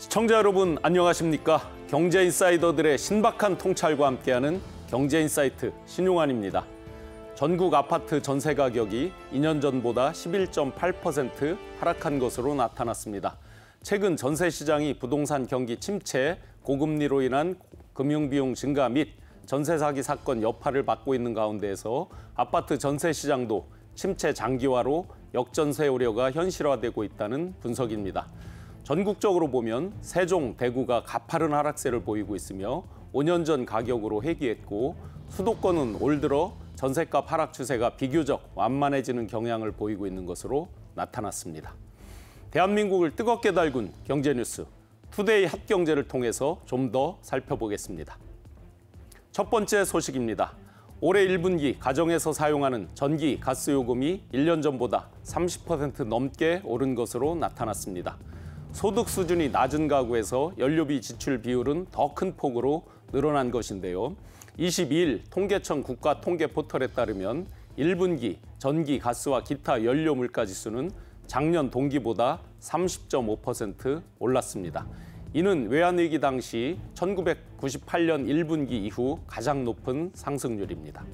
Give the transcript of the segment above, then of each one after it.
시청자 여러분 안녕하십니까? 경제인사이더들의 신박한 통찰과 함께하는 경제인사이트 신용환입니다. 전국 아파트 전세 가격이 2년 전보다 11.8% 하락한 것으로 나타났습니다. 최근 전세 시장이 부동산 경기 침체, 고금리로 인한 금융비용 증가 및 전세 사기 사건 여파를 받고 있는 가운데에서 아파트 전세 시장도 침체 장기화로 역전세 우려가 현실화되고 있다는 분석입니다. 전국적으로 보면 세종, 대구가 가파른 하락세를 보이고 있으며 5년 전 가격으로 회귀했고 수도권은 올 들어 전세값 하락 추세가 비교적 완만해지는 경향을 보이고 있는 것으로 나타났습니다. 대한민국을 뜨겁게 달군 경제뉴스, 투데이 핫경제를 통해서 좀 더 살펴보겠습니다. 첫 번째 소식입니다. 올해 1분기 가정에서 사용하는 전기, 가스 요금이 1년 전보다 30% 넘게 오른 것으로 나타났습니다. 소득 수준이 낮은 가구에서 연료비 지출 비율은 더 큰 폭으로 늘어난 것인데요. 22일 통계청 국가통계포털에 따르면 1분기 전기, 가스와 기타 연료 물가 지수는 작년 동기보다 30.5% 올랐습니다. 이는 외환위기 당시 1998년 1분기 이후 가장 높은 상승률입니다.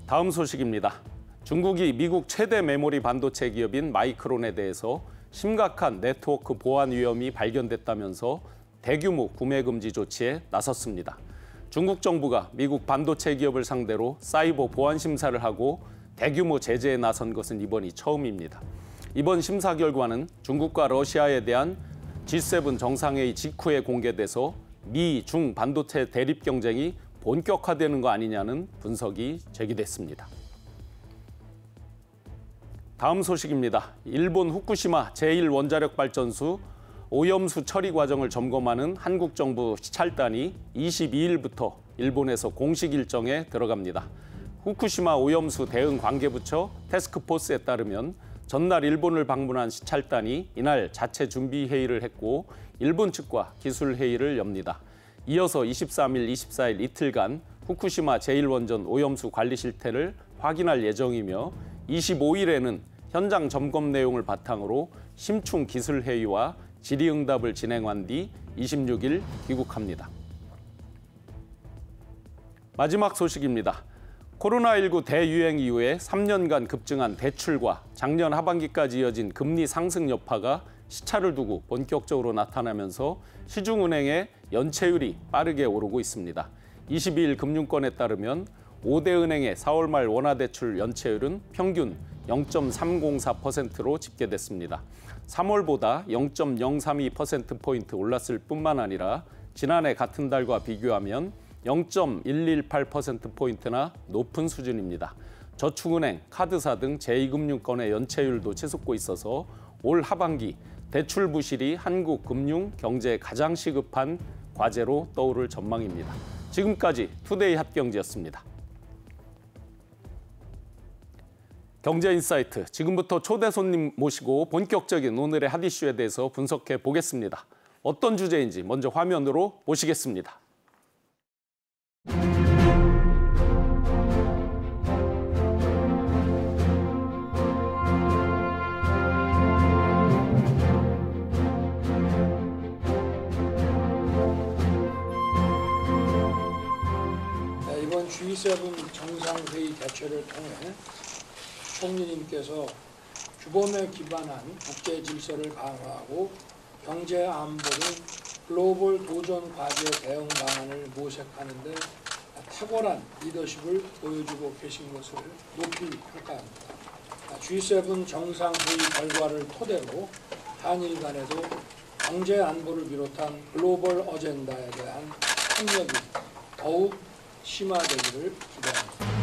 다음 소식입니다. 중국이 미국 최대 메모리 반도체 기업인 마이크론에 대해서 심각한 네트워크 보안 위험이 발견됐다면서 대규모 구매 금지 조치에 나섰습니다. 중국 정부가 미국 반도체 기업을 상대로 사이버 보안 심사를 하고 대규모 제재에 나선 것은 이번이 처음입니다. 이번 심사 결과는 중국과 러시아에 대한 G7 정상회의 직후에 공개돼서 미, 중 반도체 대립 경쟁이 본격화되는 거 아니냐는 분석이 제기됐습니다. 다음 소식입니다. 일본 후쿠시마 제1원자력발전소 오염수 처리 과정을 점검하는 한국 정부 시찰단이 22일부터 일본에서 공식 일정에 들어갑니다. 후쿠시마 오염수 대응 관계부처 태스크포스에 따르면 전날 일본을 방문한 시찰단이 이날 자체 준비 회의를 했고 일본 측과 기술 회의를 엽니다. 이어서 23일, 24일 이틀간 후쿠시마 제1원전 오염수 관리 실태를 확인할 예정이며 25일에는 현장 점검 내용을 바탕으로 심층 기술 회의와 질의응답을 진행한 뒤 26일 귀국합니다. 마지막 소식입니다. 코로나19 대유행 이후에 3년간 급증한 대출과 작년 하반기까지 이어진 금리 상승 여파가 시차를 두고 본격적으로 나타나면서 시중은행의 연체율이 빠르게 오르고 있습니다. 22일 금융권에 따르면 5대 은행의 4월 말 원화대출 연체율은 평균 0.304%로 집계됐습니다. 3월보다 0.032%포인트 올랐을 뿐만 아니라 지난해 같은 달과 비교하면 0.118%포인트나 높은 수준입니다. 저축은행, 카드사 등 제2금융권의 연체율도 치솟고 있어서 올 하반기 대출 부실이 한국 금융 경제에 가장 시급한 과제로 떠오를 전망입니다. 지금까지 투데이 핫경제였습니다. 경제인사이트, 지금부터 초대 손님 모시고 본격적인 오늘의 핫 이슈에 대해서 분석해 보겠습니다. 어떤 주제인지 먼저 화면으로 보시겠습니다. 이번 G7 정상회의 개최를 통해 총리님께서 규범에 기반한 국제 질서를 강화하고 경제 안보를 글로벌 도전 과제 대응 방안을 모색하는 데 탁월한 리더십을 보여주고 계신 것을 높이 평가합니다. G7 정상회의 결과를 토대로 한일 간에도 경제 안보를 비롯한 글로벌 어젠다에 대한 협력이 더욱 심화되기를 기대합니다.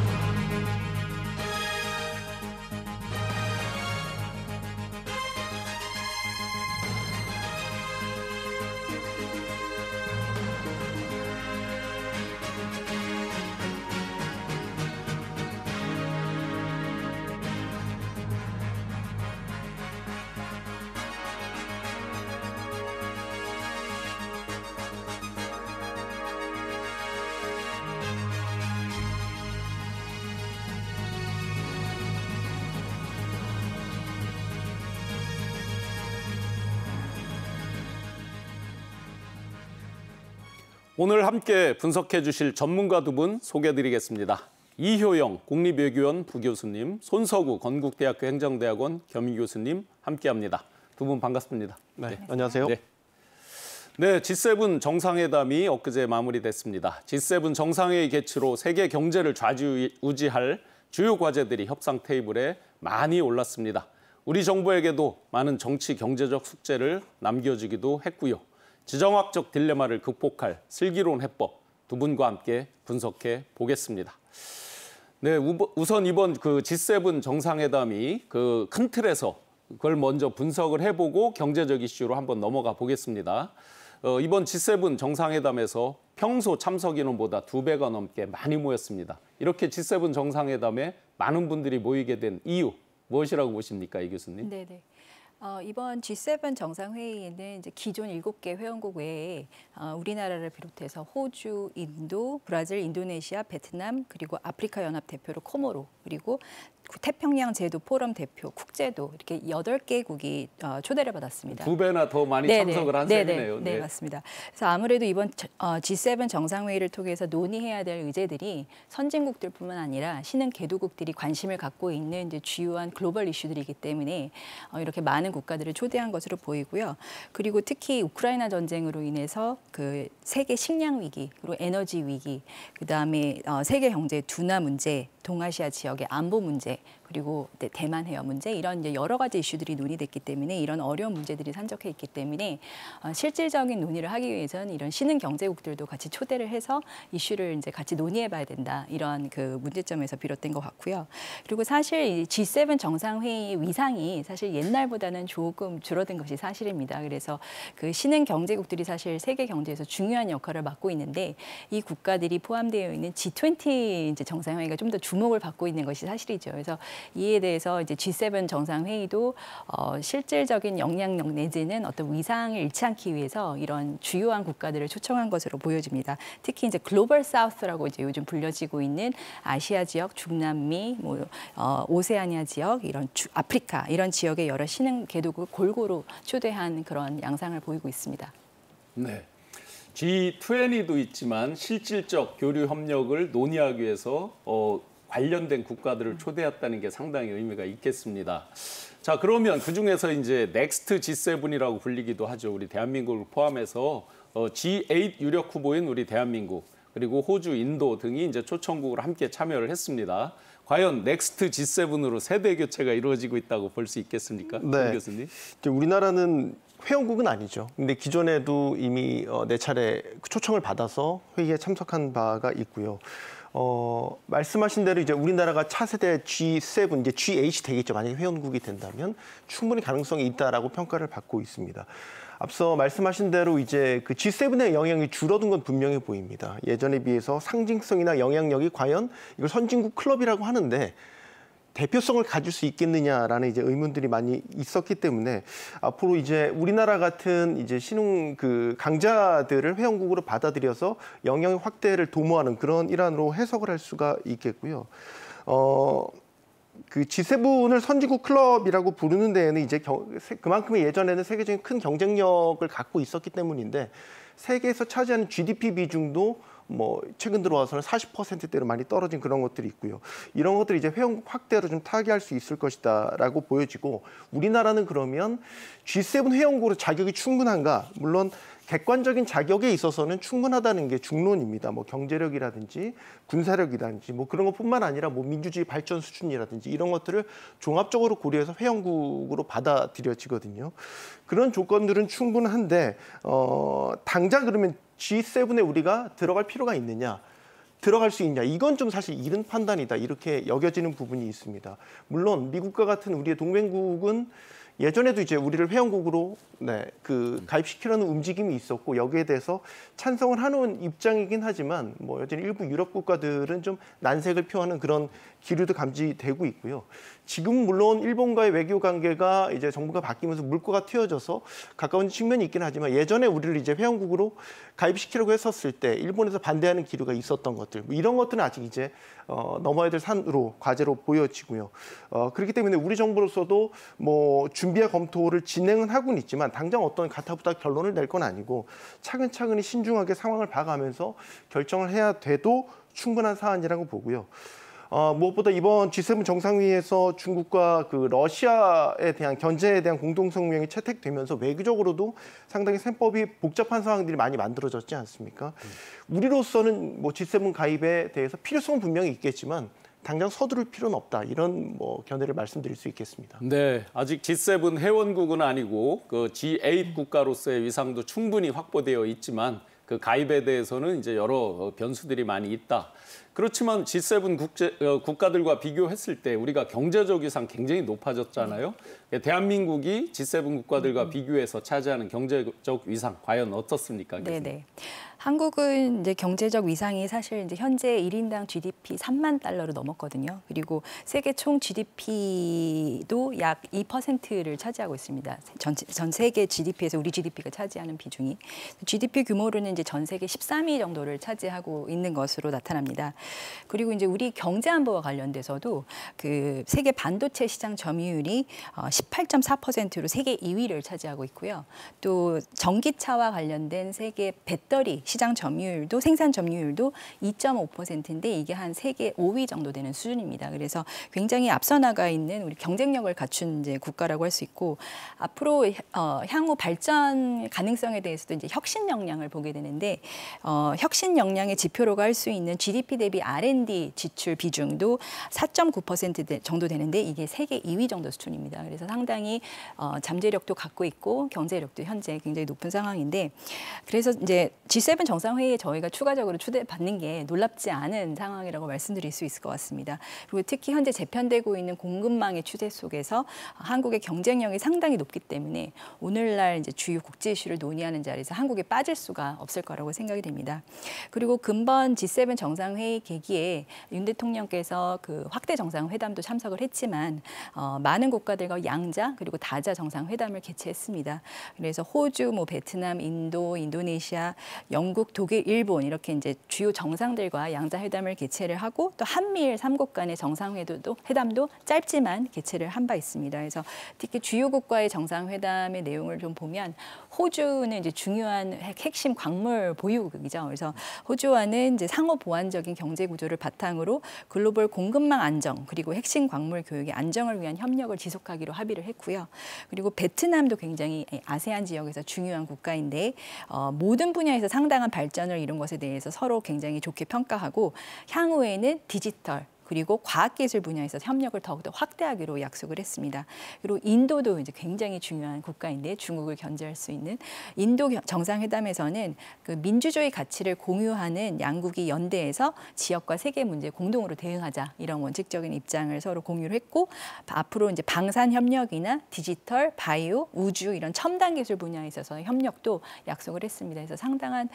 오늘 함께 분석해 주실 전문가 두 분 소개해드리겠습니다. 이효영 국립외교원 부교수님, 손석우 건국대학교 행정대학원 겸임교수님 함께합니다. 두 분 반갑습니다. 네, 안녕하세요. 네, G7 정상회담이 엊그제 마무리됐습니다. G7 정상회의 개최로 세계 경제를 좌지우지할 주요 과제들이 협상 테이블에 많이 올랐습니다. 우리 정부에게도 많은 정치 경제적 숙제를 남겨주기도 했고요. 지정학적 딜레마를 극복할 슬기로운 해법 두 분과 함께 분석해 보겠습니다. 네, 우선 이번 그 G7 정상회담이 그 큰 틀에서 그걸 먼저 분석을 해보고 경제적 이슈로 한번 넘어가 보겠습니다. 이번 G7 정상회담에서 평소 참석 인원보다 2배가 넘게 많이 모였습니다. 이렇게 G7 정상회담에 많은 분들이 모이게 된 이유 무엇이라고 보십니까, 이 교수님? 네네. 이번 G7 정상회의에는 이제 기존 7개 회원국 외에 우리나라를 비롯해서 호주, 인도, 브라질, 인도네시아, 베트남, 그리고 아프리카 연합 대표로 코모로, 그리고 태평양 제도 포럼 대표, 국제도 이렇게 8개국이 초대를 받았습니다. 2배나 더 많이 참석을 한 셈이네요. 네, 맞습니다. 그래서 아무래도 이번 G7 정상회의를 통해서 논의해야 될 의제들이 선진국들뿐만 아니라 신흥 개도국들이 관심을 갖고 있는 이제 주요한 글로벌 이슈들이기 때문에 이렇게 많은 국가들을 초대한 것으로 보이고요. 그리고 특히 우크라이나 전쟁으로 인해서 그 세계 식량 위기, 그리고 에너지 위기, 그다음에 세계 경제 둔화 문제, 동아시아 지역의 안보 문제, 그리고 대만 해역 문제, 이런 이제 여러 가지 이슈들이 논의됐기 때문에 이런 어려운 문제들이 산적해 있기 때문에 실질적인 논의를 하기 위해서는 이런 신흥 경제국들도 같이 초대를 해서 이슈를 이제 같이 논의해봐야 된다, 이런 그 문제점에서 비롯된 것 같고요. 그리고 사실 이 G7 정상회의 위상이 사실 옛날보다는 조금 줄어든 것이 사실입니다. 그래서 그 신흥 경제국들이 사실 세계 경제에서 중요한 역할을 맡고 있는데 이 국가들이 포함되어 있는 G20 이제 정상회의가 좀 더 주목을 받고 있는 것이 사실이죠. 그래서 이에 대해서 이제 G7 정상회의도 실질적인 영향력 내지는 어떤 위상을 잃지 않기 위해서 이런 주요한 국가들을 초청한 것으로 보여집니다. 특히 이제 글로벌 사우스라고 이제 요즘 불려지고 있는 아시아 지역, 중남미, 오세아니아 지역, 이런 아프리카 이런 지역의 여러 신흥 개도국을 골고루 초대한 그런 양상을 보이고 있습니다. 네. G20도 있지만 실질적 교류 협력을 논의하기 위해서 관련된 국가들을 초대했다는 게 상당히 의미가 있겠습니다. 자, 그러면 그중에서 이제 넥스트 G7이라고 불리기도 하죠. 우리 대한민국을 포함해서 G8 유력 후보인 우리 대한민국, 그리고 호주, 인도 등이 이제 초청국으로 함께 참여를 했습니다. 과연 넥스트 G7으로 세대 교체가 이루어지고 있다고 볼 수 있겠습니까? 네. 교수님. 우리나라는 회원국은 아니죠. 근데 기존에도 이미 4차례 초청을 받아서 회의에 참석한 바가 있고요. 말씀하신 대로 이제 우리나라가 차세대 G7, 이제 G8이 되겠죠. 만약에 회원국이 된다면 충분히 가능성이 있다라고 평가를 받고 있습니다. 앞서 말씀하신 대로 이제 그 G7의 영향이 줄어든 건 분명해 보입니다. 예전에 비해서 상징성이나 영향력이 과연 이걸 선진국 클럽이라고 하는데 대표성을 가질 수 있겠느냐라는 이제 의문들이 많이 있었기 때문에 앞으로 이제 우리나라 같은 이제 신흥 그 강자들을 회원국으로 받아들여서 영향 확대를 도모하는 그런 일환으로 해석을 할 수가 있겠고요. 그 G7을 선진국 클럽이라고 부르는 데에는 이제 그만큼의 예전에는 세계적인 큰 경쟁력을 갖고 있었기 때문인데 세계에서 차지하는 GDP 비중도 뭐 최근 들어와서는 40%대로 많이 떨어진 그런 것들이 있고요. 이런 것들이 이제 회원국 확대로 좀 타개할 수 있을 것이다라고 보여지고, 우리나라는 그러면 G7 회원국으로 자격이 충분한가? 물론 객관적인 자격에 있어서는 충분하다는 게 중론입니다. 뭐 경제력이라든지 군사력이라든지 뭐 그런 것뿐만 아니라 뭐 민주주의 발전 수준이라든지 이런 것들을 종합적으로 고려해서 회원국으로 받아들여지거든요. 그런 조건들은 충분한데 당장 그러면 G7에 우리가 들어갈 필요가 있느냐? 들어갈 수 있냐? 이건 좀 사실 이른 판단이다. 이렇게 여겨지는 부분이 있습니다. 물론 미국과 같은 우리의 동맹국은 예전에도 이제 우리를 회원국으로 가입시키려는 움직임이 있었고 여기에 대해서 찬성을 하는 입장이긴 하지만 뭐 여전히 일부 유럽 국가들은 좀 난색을 표하는 그런 기류도 감지되고 있고요. 지금 물론 일본과의 외교 관계가 이제 정부가 바뀌면서 물꼬가 트여져서 가까운 측면이 있긴 하지만 예전에 우리를 이제 회원국으로 가입시키려고 했었을 때 일본에서 반대하는 기류가 있었던 것들 뭐 이런 것들은 아직 이제 넘어야 될 산으로 과제로 보여지고요. 그렇기 때문에 우리 정부로서도 뭐 준비와 검토를 진행은 하고는 있지만 당장 어떤 가타부타 결론을 낼 건 아니고 차근차근히 신중하게 상황을 봐가면서 결정을 해야 돼도 충분한 사안이라고 보고요. 무엇보다 이번 G7 정상회의에서 중국과 그 러시아에 대한 견제에 대한 공동성명이 채택되면서 외교적으로도 상당히 셈법이 복잡한 상황들이 많이 만들어졌지 않습니까? 우리로서는 뭐 G7 가입에 대해서 필요성은 분명히 있겠지만 당장 서두를 필요는 없다. 이런 뭐 견해를 말씀드릴 수 있겠습니다. 네, 아직 G7 회원국은 아니고 그 G8 국가로서의 위상도 충분히 확보되어 있지만 그 가입에 대해서는 이제 여러 변수들이 많이 있다. 그렇지만 G7 국가들과 비교했을 때 우리가 경제적 위상 굉장히 높아졌잖아요. 대한민국이 G7 국가들과 비교해서 차지하는 경제적 위상 과연 어떻습니까? 네네. 한국은 이제 경제적 위상이 사실 이제 현재 1인당 GDP 3만 달러로 넘었거든요. 그리고 세계 총 GDP도 약 2%를 차지하고 있습니다. 전 세계 GDP에서 우리 GDP가 차지하는 비중이 GDP 규모로는 이제 전 세계 13위 정도를 차지하고 있는 것으로 나타납니다. 그리고 이제 우리 경제 안보와 관련돼서도 그 세계 반도체 시장 점유율이 18.4%로 세계 2위를 차지하고 있고요. 또 전기차와 관련된 세계 배터리 시장 점유율도 생산 점유율도 2.5%인데 이게 한 세계 5위 정도 되는 수준입니다. 그래서 굉장히 앞서 나가 있는 우리 경쟁력을 갖춘 이제 국가라고 할 수 있고 앞으로 향후 발전 가능성에 대해서도 이제 혁신 역량을 보게 되는데 혁신 역량의 지표로가 할 수 있는 GDP 대비 R&D 지출 비중도 4.9% 정도 되는데 이게 세계 2위 정도 수준입니다. 그래서 상당히 잠재력도 갖고 있고 경제력도 현재 굉장히 높은 상황인데 그래서 이제 G7 정상회의에 저희가 추가적으로 초대받는 게 놀랍지 않은 상황이라고 말씀드릴 수 있을 것 같습니다. 그리고 특히 현재 재편되고 있는 공급망의 추세 속에서 한국의 경쟁력이 상당히 높기 때문에 오늘날 이제 주요 국제 이슈를 논의하는 자리에서 한국이 빠질 수가 없을 거라고 생각이 됩니다. 그리고 근본 G7 정상회의 계기에 윤 대통령께서 그 확대 정상회담도 참석을 했지만 많은 국가들과 양자 그리고 다자 정상회담을 개최했습니다. 그래서 호주, 뭐 베트남, 인도, 인도네시아, 영국, 독일, 일본 이렇게 이제 주요 정상들과 양자 회담을 개최를 하고 또 한미일 3국 간의 정상회담도 짧지만 개최를 한 바 있습니다. 그래서 특히 주요국과의 정상회담의 내용을 좀 보면 호주는 이제 중요한 핵심 광물 보유국이죠. 그래서 호주와는 이제 상호 보완적인 경제 구조를 바탕으로 글로벌 공급망 안정 그리고 핵심 광물 교육의 안정을 위한 협력을 지속하기로 합의를 했고요. 그리고 베트남도 굉장히 아세안 지역에서 중요한 국가인데 모든 분야에서 상당한 발전을 이룬 것에 대해서 서로 굉장히 좋게 평가하고 향후에는 디지털 그리고 과학기술 분야에서 협력을 더욱더 확대하기로 약속을 했습니다. 그리고 인도도 이제 굉장히 중요한 국가인데 중국을 견제할 수 있는 인도 정상회담에서는 그 민주주의 가치를 공유하는 양국이 연대해서 지역과 세계 문제에 공동으로 대응하자 이런 원칙적인 입장을 서로 공유를 했고 앞으로 이제 방산 협력이나 디지털, 바이오, 우주 이런 첨단 기술 분야에 있어서 협력도 약속을 했습니다. 그래서 상당한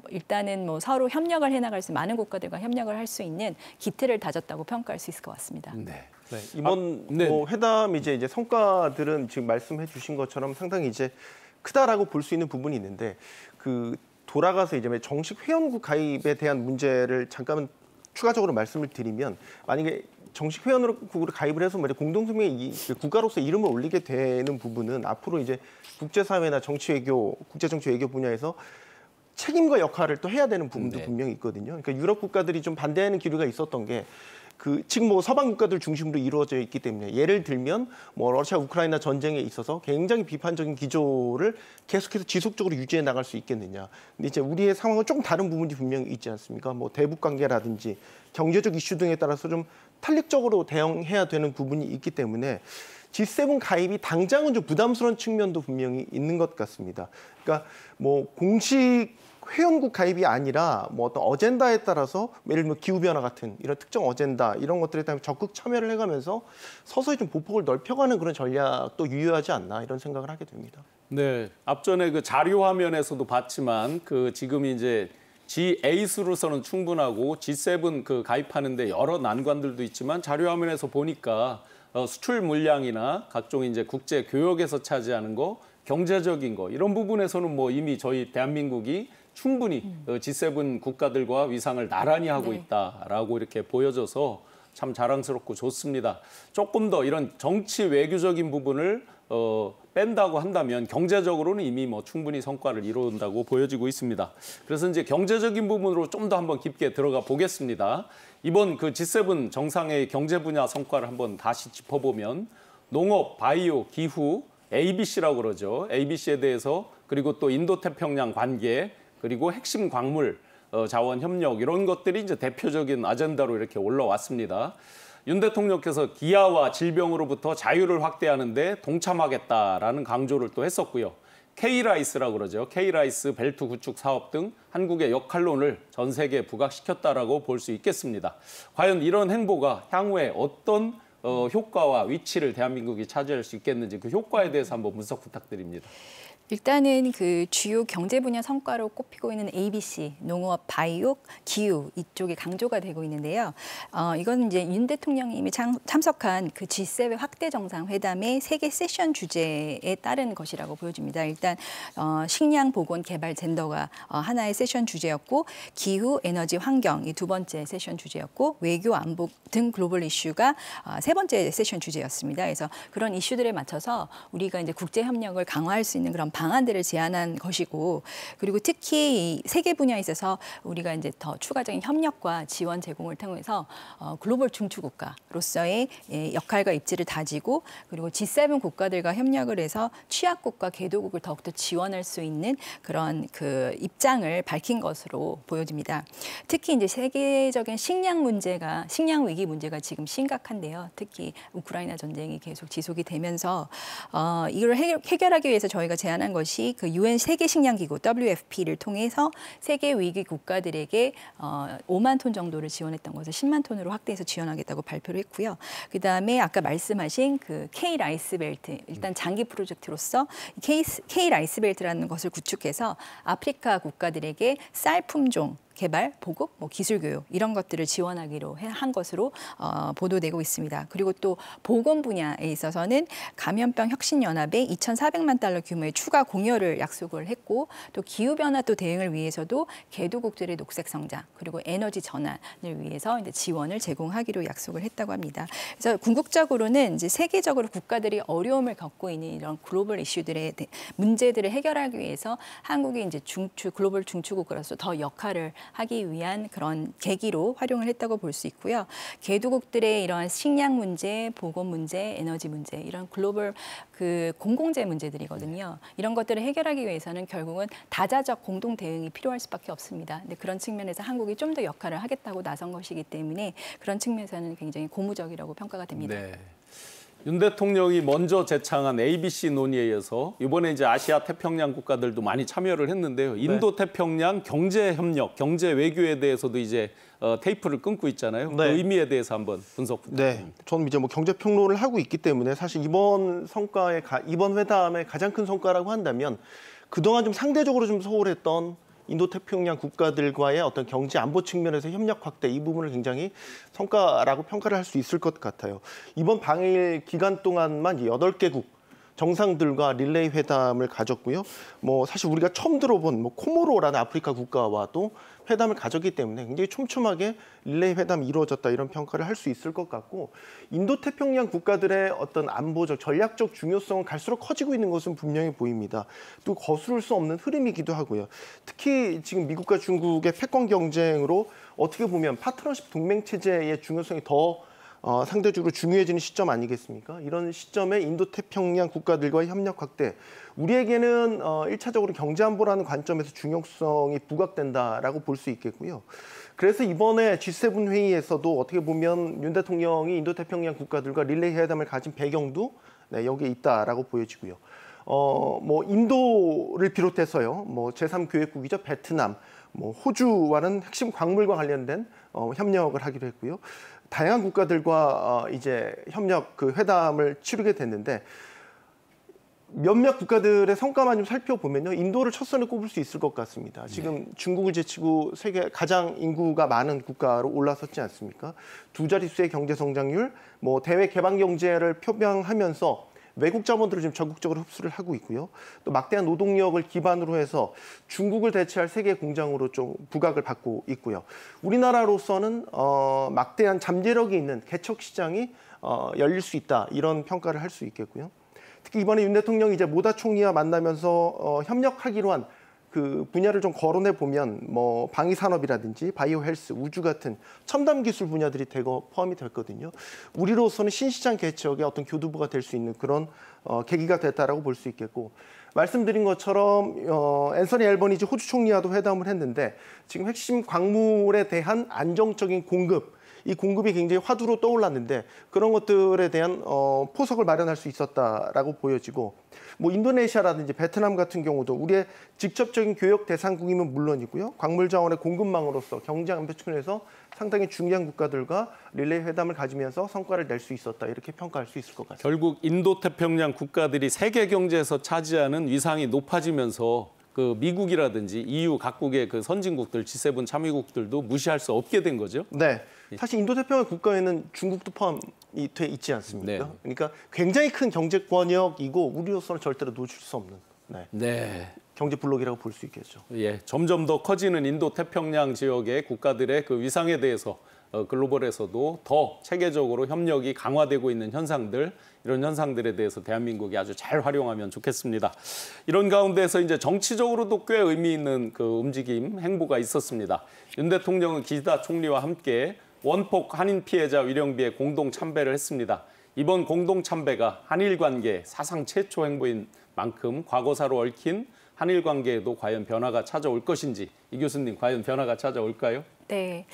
일단은 뭐 서로 협력을 해나갈 수 많은 국가들과 협력을 할 수 있는 기틀을 다졌다고 평가할 수 있을 것 같습니다. 네. 네, 이번 네. 뭐 회담 이제 성과들은 지금 말씀해 주신 것처럼 상당히 이제 크다라고 볼 수 있는 부분이 있는데 그 돌아가서 이제 정식 회원국 가입에 대한 문제를 잠깐 추가적으로 말씀을 드리면 만약에 정식 회원국으로 가입을 해서 공동성명에 국가로서 이름을 올리게 되는 부분은 앞으로 이제 국제사회나 정치외교, 국제정치외교 분야에서 책임과 역할을 또 해야 되는 부분도 분명히 있거든요. 그러니까 유럽 국가들이 좀 반대하는 기류가 있었던 게 지금 뭐 서방 국가들 중심으로 이루어져 있기 때문에 예를 들면 뭐 러시아 우크라이나 전쟁에 있어서 굉장히 비판적인 기조를 계속해서 지속적으로 유지해 나갈 수 있겠느냐. 근데 이제 우리의 상황은 조금 다른 부분이 분명히 있지 않습니까? 뭐 대북 관계라든지 경제적 이슈 등에 따라서 좀 탄력적으로 대응해야 되는 부분이 있기 때문에 G7 가입이 당장은 좀 부담스러운 측면도 분명히 있는 것 같습니다. 그러니까 뭐 공식 회원국 가입이 아니라 뭐 어떤 어젠다에 따라서 예를 들면 기후변화 같은 이런 특정 어젠다 이런 것들에 대한 적극 참여를 해가면서 서서히 좀 보폭을 넓혀가는 그런 전략도 유효하지 않나 이런 생각을 하게 됩니다. 네, 앞전에 그 자료 화면에서도 봤지만 그 지금 이제 G8으로서는 충분하고 G7 그 가입하는데 여러 난관들도 있지만 자료화면에서 보니까 수출 물량이나 각종 이제 국제 교역에서 차지하는 거, 경제적인 거 이런 부분에서는 뭐 이미 저희 대한민국이 충분히 G7 국가들과 위상을 나란히 하고 네. 있다라고 이렇게 보여져서 참 자랑스럽고 좋습니다. 조금 더 이런 정치 외교적인 부분을 뺀다고 한다면 경제적으로는 이미 뭐 충분히 성과를 이룬다고 보여지고 있습니다. 그래서 이제 경제적인 부분으로 좀 더 한번 깊게 들어가 보겠습니다. 이번 그 G7 정상회의 경제 분야 성과를 한번 다시 짚어보면 농업, 바이오, 기후, ABC라고 그러죠. ABC에 대해서 그리고 또 인도태평양 관계 그리고 핵심 광물 자원 협력 이런 것들이 이제 대표적인 아젠다로 이렇게 올라왔습니다. 윤 대통령께서 기아와 질병으로부터 자유를 확대하는 데 동참하겠다라는 강조를 또 했었고요. K-라이스라고 그러죠. K-라이스 벨트 구축 사업 등 한국의 역할론을 전 세계에 부각시켰다라고 볼 수 있겠습니다. 과연 이런 행보가 향후에 어떤 효과와 위치를 대한민국이 차지할 수 있겠는지 그 효과에 대해서 한번 분석 부탁드립니다. 일단은 그 주요 경제 분야 성과로 꼽히고 있는 ABC, 농업, 바이오, 기후 이쪽이 강조가 되고 있는데요. 이건 이제 윤 대통령이 이미 참석한 그 G7 확대 정상회담의 세계 세션 주제에 따른 것이라고 보여집니다. 일단 식량, 보건, 개발, 젠더가 하나의 세션 주제였고 기후, 에너지, 환경 이 두 번째 세션 주제였고 외교, 안보 등 글로벌 이슈가 세 번째 세션 주제였습니다. 그래서 그런 이슈들에 맞춰서 우리가 이제 국제 협력을 강화할 수 있는 그런 방안들을 제안한 것이고 그리고 특히 이 세계 분야에 있어서 우리가 이제 더 추가적인 협력과 지원 제공을 통해서 글로벌 중추국가로서의 역할과 입지를 다지고 그리고 G7 국가들과 협력을 해서 취약국가 개도국을 더욱더 지원할 수 있는 그런 그 입장을 밝힌 것으로 보여집니다. 특히 이제 세계적인 식량 위기 문제가 지금 심각한데요. 특히 우크라이나 전쟁이 계속 지속이 되면서 이걸 해결하기 위해서 저희가 제안한 것이 그 UN 세계 식량 기구 WFP를 통해서 세계 위기 국가들에게 5만 톤 정도를 지원했던 것을 10만 톤으로 확대해서 지원하겠다고 발표를 했고요. 그다음에 아까 말씀하신 그 K 라이스 벨트 일단 장기 프로젝트로서 K 라이스 벨트라는 것을 구축해서 아프리카 국가들에게 쌀 품종 개발, 보급, 기술 교육 이런 것들을 지원하기로 한 것으로 보도되고 있습니다. 그리고 또 보건 분야에 있어서는 감염병 혁신연합에 2,400만 달러 규모의 추가 공여를 약속을 했고 또 기후변화 또 대응을 위해서도 개도국들의 녹색 성장 그리고 에너지 전환을 위해서 이제 지원을 제공하기로 약속을 했다고 합니다. 그래서 궁극적으로는 이제 세계적으로 국가들이 어려움을 겪고 있는 이런 글로벌 이슈들의 문제들을 해결하기 위해서 한국이 이제 글로벌 중추국으로서 더 역할을 하기 위한 그런 계기로 활용을 했다고 볼 수 있고요. 개도국들의 이러한 식량 문제, 보건 문제, 에너지 문제 이런 글로벌 그 공공재 문제들이거든요. 이런 것들을 해결하기 위해서는 결국은 다자적 공동 대응이 필요할 수밖에 없습니다. 근데 그런 측면에서 한국이 좀 더 역할을 하겠다고 나선 것이기 때문에 그런 측면에서는 굉장히 고무적이라고 평가가 됩니다. 네. 윤 대통령이 먼저 제창한 ABC 논의에 이어서 이번에 이제 아시아 태평양 국가들도 많이 참여를 했는데요. 인도 태평양 경제 협력, 경제 외교에 대해서도 이제 테이프를 끊고 있잖아요. 네. 그 의미에 대해서 한번 분석 부탁드립니다. 네, 저는 이제 뭐 경제 평론을 하고 있기 때문에 사실 이번 회담의 가장 큰 성과라고 한다면 그동안 좀 상대적으로 좀 소홀했던 인도태평양 국가들과의 어떤 경제 안보 측면에서 협력 확대 이 부분을 굉장히 성과라고 평가를 할 수 있을 것 같아요. 이번 방일 기간 동안만 8개국 정상들과 릴레이 회담을 가졌고요. 뭐 사실 우리가 처음 들어본 코모로라는 아프리카 국가와도 회담을 가졌기 때문에 굉장히 촘촘하게 릴레이 회담이 이루어졌다 이런 평가를 할 수 있을 것 같고 인도태평양 국가들의 어떤 안보적 전략적 중요성은 갈수록 커지고 있는 것은 분명히 보입니다. 또 거스를 수 없는 흐름이기도 하고요. 특히 지금 미국과 중국의 패권 경쟁으로 어떻게 보면 파트너십 동맹 체제의 중요성이 더 상대적으로 중요해지는 시점 아니겠습니까? 이런 시점에 인도태평양 국가들과의 협력 확대, 우리에게는 1차적으로 경제안보라는 관점에서 중요성이 부각된다라고 볼 수 있겠고요. 그래서 이번에 G7 회의에서도 어떻게 보면 윤 대통령이 인도태평양 국가들과 릴레이 회담을 가진 배경도 여기에 있다라고 보여지고요. 뭐 인도를 비롯해서요, 뭐 제3교역국이죠, 베트남, 뭐 호주와는 핵심 광물과 관련된 협력을 하기로 했고요. 다양한 국가들과 이제 협력 그 회담을 치르게 됐는데 몇몇 국가들의 성과만 좀 살펴보면요, 인도를 첫 선에 꼽을 수 있을 것 같습니다. 지금 중국을 제치고 세계 가장 인구가 많은 국가로 올라섰지 않습니까? 두 자릿수의 경제 성장률, 뭐 대외 개방 경제를 표명하면서 외국 자본들을 지금 전국적으로 흡수를 하고 있고요. 또 막대한 노동력을 기반으로 해서 중국을 대체할 세계 공장으로 좀 부각을 받고 있고요. 우리나라로서는 막대한 잠재력이 있는 개척 시장이 열릴 수 있다, 이런 평가를 할 수 있겠고요. 특히 이번에 윤 대통령이 이제 모다 총리와 만나면서 협력하기로 한 그 분야를 좀 거론해 보면 뭐 방위 산업이라든지 바이오 헬스, 우주 같은 첨단 기술 분야들이 대거 포함이 됐거든요. 우리로서는 신시장 개척의 어떤 교두보가 될 수 있는 그런 계기가 됐다라고 볼 수 있겠고, 말씀드린 것처럼 앤서니 앨버니지 호주 총리와도 회담을 했는데 지금 핵심 광물에 대한 안정적인 공급, 이 공급이 굉장히 화두로 떠올랐는데 그런 것들에 대한 포석을 마련할 수 있었다라고 보여지고, 뭐 인도네시아라든지 베트남 같은 경우도 우리의 직접적인 교역 대상국이면 물론이고요, 광물 자원의 공급망으로서 경제 안보 측면에서 상당히 중요한 국가들과 릴레이 회담을 가지면서 성과를 낼 수 있었다, 이렇게 평가할 수 있을 것 같습니다. 결국 인도태평양 국가들이 세계 경제에서 차지하는 위상이 높아지면서 그 미국이라든지 EU 각국의 그 선진국들, G7 참여국들도 무시할 수 없게 된 거죠. 네, 사실 인도태평양 국가에는 중국도 포함이 돼 있지 않습니까? 네. 그러니까 굉장히 큰 경제 권역이고 우리로서는 절대로 놓칠 수 없는 네. 경제 블록이라고 볼 수 있겠죠. 예, 점점 더 커지는 인도태평양 지역의 국가들의 그 위상에 대해서 글로벌에서도 더 체계적으로 협력이 강화되고 있는 현상들, 이런 현상들에 대해서 대한민국이 아주 잘 활용하면 좋겠습니다. 이런 가운데서 이제 정치적으로도 꽤 의미 있는 그 움직임, 행보가 있었습니다. 윤 대통령은 기시다 총리와 함께 원폭 한인 피해자 위령비에 공동 참배를 했습니다. 이번 공동 참배가 한일 관계 사상 최초 행보인 만큼 과거사로 얽힌 한일 관계에도 과연 변화가 찾아올 것인지, 이 교수님, 과연 변화가 찾아올까요? 네,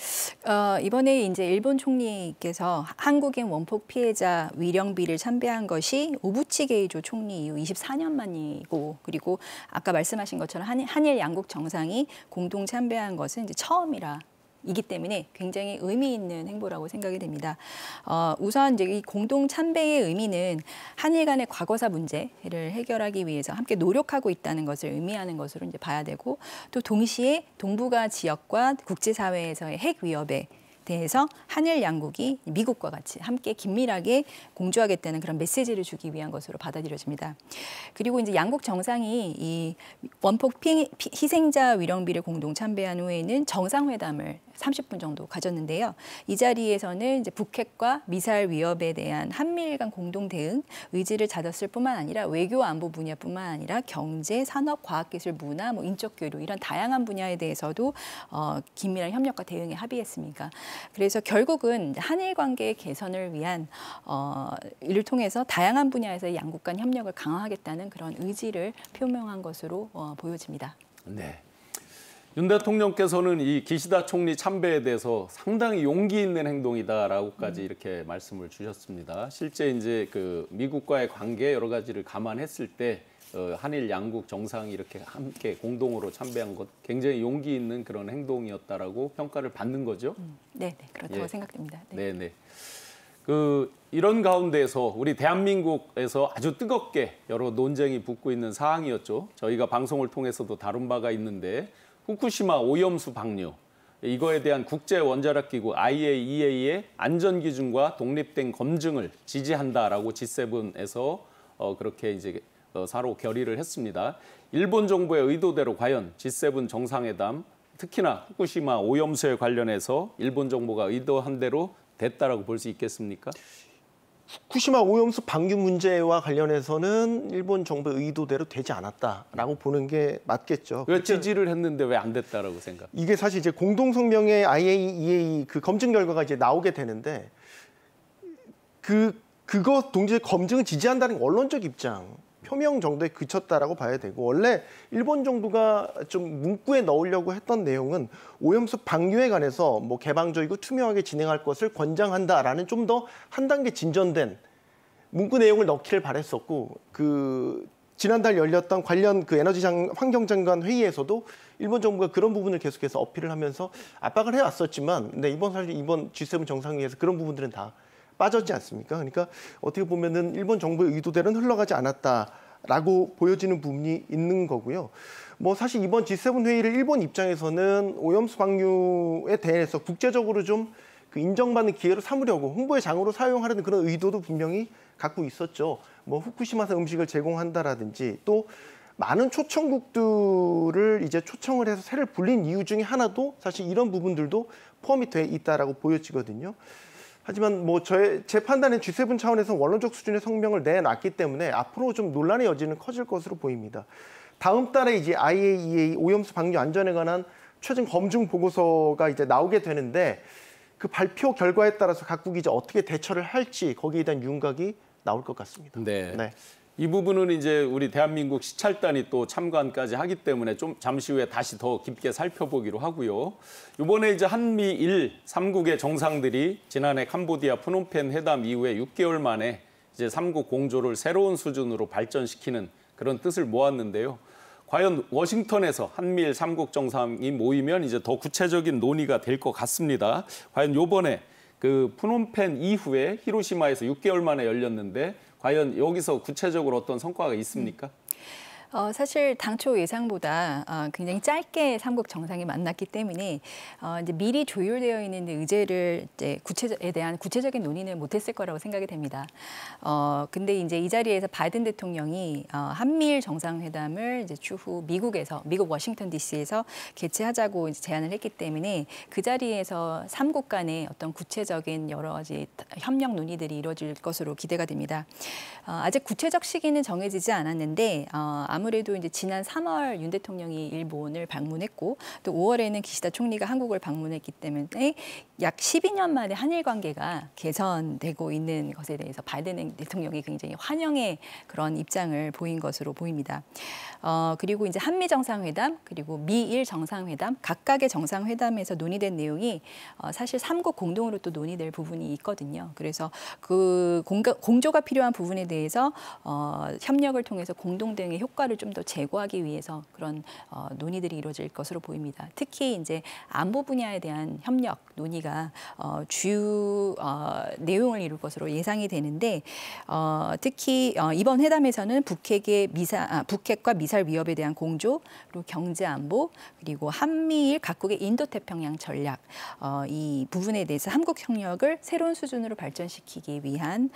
이번에 이제 일본 총리께서 한국인 원폭 피해자 위령비를 참배한 것이 오부치 게이조 총리 이후 24년 만이고, 그리고 아까 말씀하신 것처럼 한일 양국 정상이 공동 참배한 것은 이제 처음이기 때문에 굉장히 의미 있는 행보라고 생각이 됩니다. 우선 이제 이 공동 참배의 의미는 한일 간의 과거사 문제를 해결하기 위해서 함께 노력하고 있다는 것을 의미하는 것으로 이제 봐야 되고, 또 동시에 동북아 지역과 국제사회에서의 핵 위협에 대해서 한일 양국이 미국과 같이 함께 긴밀하게 공조하겠다는 그런 메시지를 주기 위한 것으로 받아들여집니다. 그리고 이제 양국 정상이 이 원폭 희생자 위령비를 공동 참배한 후에는 정상회담을 30분 정도 가졌는데요. 이 자리에서는 이제 북핵과 미사일 위협에 대한 한미일 간 공동 대응 의지를 다졌을 뿐만 아니라 외교 안보 분야뿐만 아니라 경제, 산업, 과학기술, 문화, 뭐 인적 교류 이런 다양한 분야에 대해서도 긴밀한 협력과 대응에 합의했습니다. 그래서 결국은 한일 관계의 개선을 위한 이를 통해서 다양한 분야에서 양국 간 협력을 강화하겠다는 그런 의지를 표명한 것으로 보여집니다. 네. 윤 대통령께서는 이 기시다 총리 참배에 대해서 상당히 용기 있는 행동이다라고까지 이렇게 말씀을 주셨습니다. 실제 이제 그 미국과의 관계 여러 가지를 감안했을 때 한일 양국 정상이 이렇게 함께 공동으로 참배한 것 굉장히 용기 있는 그런 행동이었다라고 평가를 받는 거죠. 네, 그렇다고 생각됩니다. 네. 네. 이런 가운데서 우리 대한민국에서 아주 뜨겁게 여러 논쟁이 붙고 있는 사항이었죠. 저희가 방송을 통해서도 다룬 바가 있는데 후쿠시마 오염수 방류, 이거에 대한 국제 원자력 기구 IAEA의 안전 기준과 독립된 검증을 지지한다라고 G7에서 그렇게 이제 사로 결의를 했습니다. 일본 정부의 의도대로 과연 G7 정상회담, 특히나 후쿠시마 오염수에 관련해서 일본 정부가 의도한 대로 됐다라고 볼 수 있겠습니까? 후쿠시마 오염수 방류 문제와 관련해서는 일본 정부의 의도대로 되지 않았다라고 보는 게 맞겠죠. 왜 지지를 했는데 왜 안 됐다라고 생각? 이게 사실 이제 공동 성명의 IAEA 그 검증 결과가 이제 나오게 되는데 그거 동시에 검증을 지지한다는 원론적 입장 표명 정도에 그쳤다라고 봐야 되고, 원래 일본 정부가 좀 문구에 넣으려고 했던 내용은 오염수 방류에 관해서 뭐 개방적이고 투명하게 진행할 것을 권장한다라는 좀 더 한 단계 진전된 문구 내용을 넣기를 바랬었고, 그 지난달 열렸던 관련 그 환경장관 회의에서도 일본 정부가 그런 부분을 계속해서 어필을 하면서 압박을 해왔었지만, 근데 이번 G7 정상회의에서 그런 부분들은 다 빠졌지 않습니까? 그러니까 어떻게 보면은 일본 정부의 의도대로는 흘러가지 않았다. 라고 보여지는 부분이 있는 거고요. 뭐 사실 이번 G7 회의를 일본 입장에서는 오염수 방류에 대해서 국제적으로 좀 그 인정받는 기회로 삼으려고 홍보의 장으로 사용하려는 그런 의도도 분명히 갖고 있었죠. 뭐 후쿠시마산 음식을 제공한다라든지 또 많은 초청국들을 이제 초청을 해서 새를 불린 이유 중에 하나도 사실 이런 부분들도 포함이 돼 있다라고 보여지거든요. 하지만 뭐 제 판단엔 G7 차원에서 원론적 수준의 성명을 내놨기 때문에 앞으로 좀 논란의 여지는 커질 것으로 보입니다. 다음 달에 이제 IAEA 오염수 방류 안전에 관한 최종 검증 보고서가 이제 나오게 되는데 그 발표 결과에 따라서 각국이 이제 어떻게 대처를 할지 거기에 대한 윤곽이 나올 것 같습니다. 네. 네. 이 부분은 이제 우리 대한민국 시찰단이 또 참관까지 하기 때문에 좀 잠시 후에 다시 더 깊게 살펴보기로 하고요. 이번에 이제 한미일 3국의 정상들이 지난해 캄보디아 프놈펜 회담 이후에 6개월 만에 이제 3국 공조를 새로운 수준으로 발전시키는 그런 뜻을 모았는데요. 과연 워싱턴에서 한미일 3국 정상이 모이면 이제 더 구체적인 논의가 될 것 같습니다. 과연 이번에 그 프놈펜 이후에 히로시마에서 6개월 만에 열렸는데 과연 여기서 구체적으로 어떤 성과가 있습니까? 사실 당초 예상보다 굉장히 짧게 3국 정상이 만났기 때문에 이제 미리 조율되어 있는 의제를 이제 에 대한 구체적인 논의는 못했을 거라고 생각이 됩니다. 근데 이제 이 자리에서 바이든 대통령이 한미일 정상회담을 이제 추후 미국 워싱턴 D.C.에서 개최하자고 이제 제안을 했기 때문에 그 자리에서 3국 간의 어떤 구체적인 여러 가지 협력 논의들이 이루어질 것으로 기대가 됩니다. 아직 구체적 시기는 정해지지 않았는데 아무래도 이제 지난 3월 윤 대통령이 일본을 방문했고 또 5월에는 기시다 총리가 한국을 방문했기 때문에 약 12년 만에 한일 관계가 개선되고 있는 것에 대해서 바이든 대통령이 굉장히 환영의 그런 입장을 보인 것으로 보입니다. 그리고 이제 한미 정상회담 그리고 미일 정상회담 각각의 정상회담에서 논의된 내용이 사실 3국 공동으로 또 논의될 부분이 있거든요. 그래서 그 공조가 필요한 부분에 대해서 협력을 통해서 공동대응의 효과를 좀 더 제고하기 위해서 그런 논의들이 이루어질 것으로 보입니다. 특히 이제 안보 분야에 대한 협력 논의가 주요 내용을 이룰 것으로 예상이 되는데 특히 이번 회담에서는 북핵과 미사일 위협에 대한 공조, 그리고 경제 안보, 그리고 한미일 각국의 인도태평양 전략 이 부분에 대해서 한국 협력을 새로운 수준으로 발전시키기 위한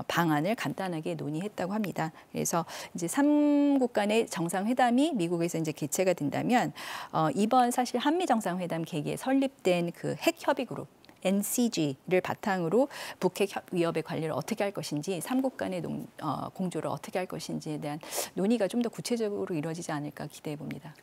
방안을 간단하게 논의했다고 합니다. 그래서 이제 3국 간의 정상회담이 미국에서 이제 개최가 된다면 이번 사실 한미 정상회담 계기에 설립된 그 핵협의그룹 NCG를 바탕으로 북핵 위협의 관리를 어떻게 할 것인지 3국 간의 공조를 어떻게 할 것인지에 대한 논의가 좀 더 구체적으로 이루어지지 않을까 기대해 봅니다.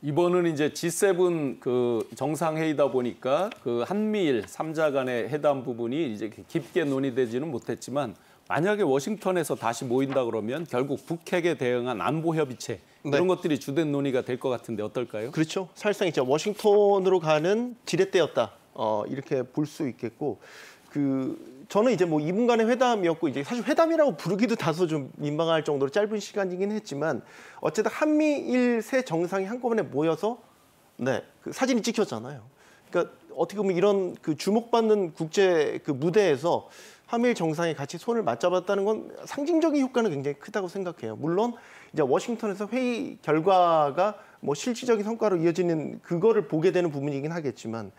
이번은 이제 G7 그 정상회의다 보니까 그 한미일 3자 간의 회담 부분이 이제 깊게 논의되지는 못했지만 만약에 워싱턴에서 다시 모인다 그러면 결국 북핵에 대응한 안보 협의체 이런 것들이 주된 논의가 될 것 같은데 어떨까요? 그렇죠. 사실상 이제 워싱턴으로 가는 지렛대였다. 이렇게 볼 수 있겠고 저는 이제 뭐 2분간의 회담이었고 이제 사실 회담이라고 부르기도 다소 좀 민망할 정도로 짧은 시간이긴 했지만 어쨌든 한미일 세 정상이 한꺼번에 모여서 그 사진이 찍혔잖아요. 그러니까 어떻게 보면 이런 그 주목받는 국제 그 무대에서 한미일 정상이 같이 손을 맞잡았다는 건 상징적인 효과는 굉장히 크다고 생각해요. 물론 이제 워싱턴에서 회의 결과가 뭐 실질적인 성과로 이어지는 그거를 보게 되는 부분이긴 하겠지만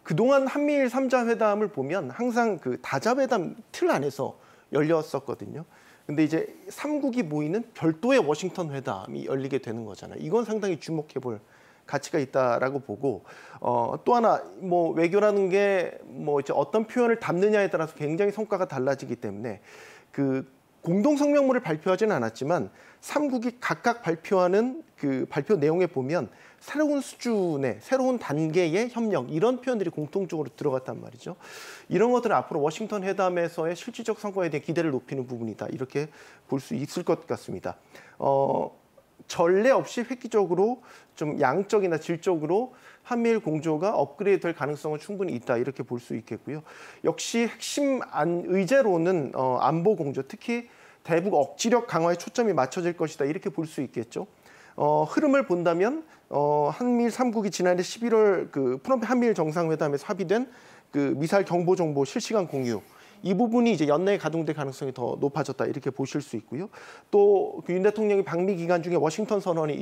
그동안 한미일 3자 회담을 보면 항상 그 다자회담 틀 안에서 열렸었거든요. 근데 이제 3국이 모이는 별도의 워싱턴 회담이 열리게 되는 거잖아요. 이건 상당히 주목해 볼 가치가 있다라고 보고 또 하나 뭐 외교라는 게 뭐 이제 어떤 표현을 담느냐에 따라서 굉장히 성과가 달라지기 때문에 그 공동 성명문을 발표하지는 않았지만 3국이 각각 발표하는 그 발표 내용에 보면 새로운 수준의 새로운 단계의 협력 이런 표현들이 공통적으로 들어갔단 말이죠. 이런 것들은 앞으로 워싱턴 회담에서의 실질적 성과에 대해 기대를 높이는 부분이다. 이렇게 볼 수 있을 것 같습니다. 전례 없이 획기적으로 좀 양적이나 질적으로 한미일 공조가 업그레이드 될 가능성은 충분히 있다. 이렇게 볼 수 있겠고요. 역시 핵심 의제로는 안보 공조, 특히 대북 억지력 강화에 초점이 맞춰질 것이다. 이렇게 볼 수 있겠죠. 흐름을 본다면 한미일 3국이 지난해 11월 그 프놈펜 한미일 정상회담에서 합의된 그 미사일 경보 정보 실시간 공유 이 부분이 이제 연내에 가동될 가능성이 더 높아졌다 이렇게 보실 수 있고요. 또 그 윤 대통령이 방미 기간 중에 워싱턴 선언이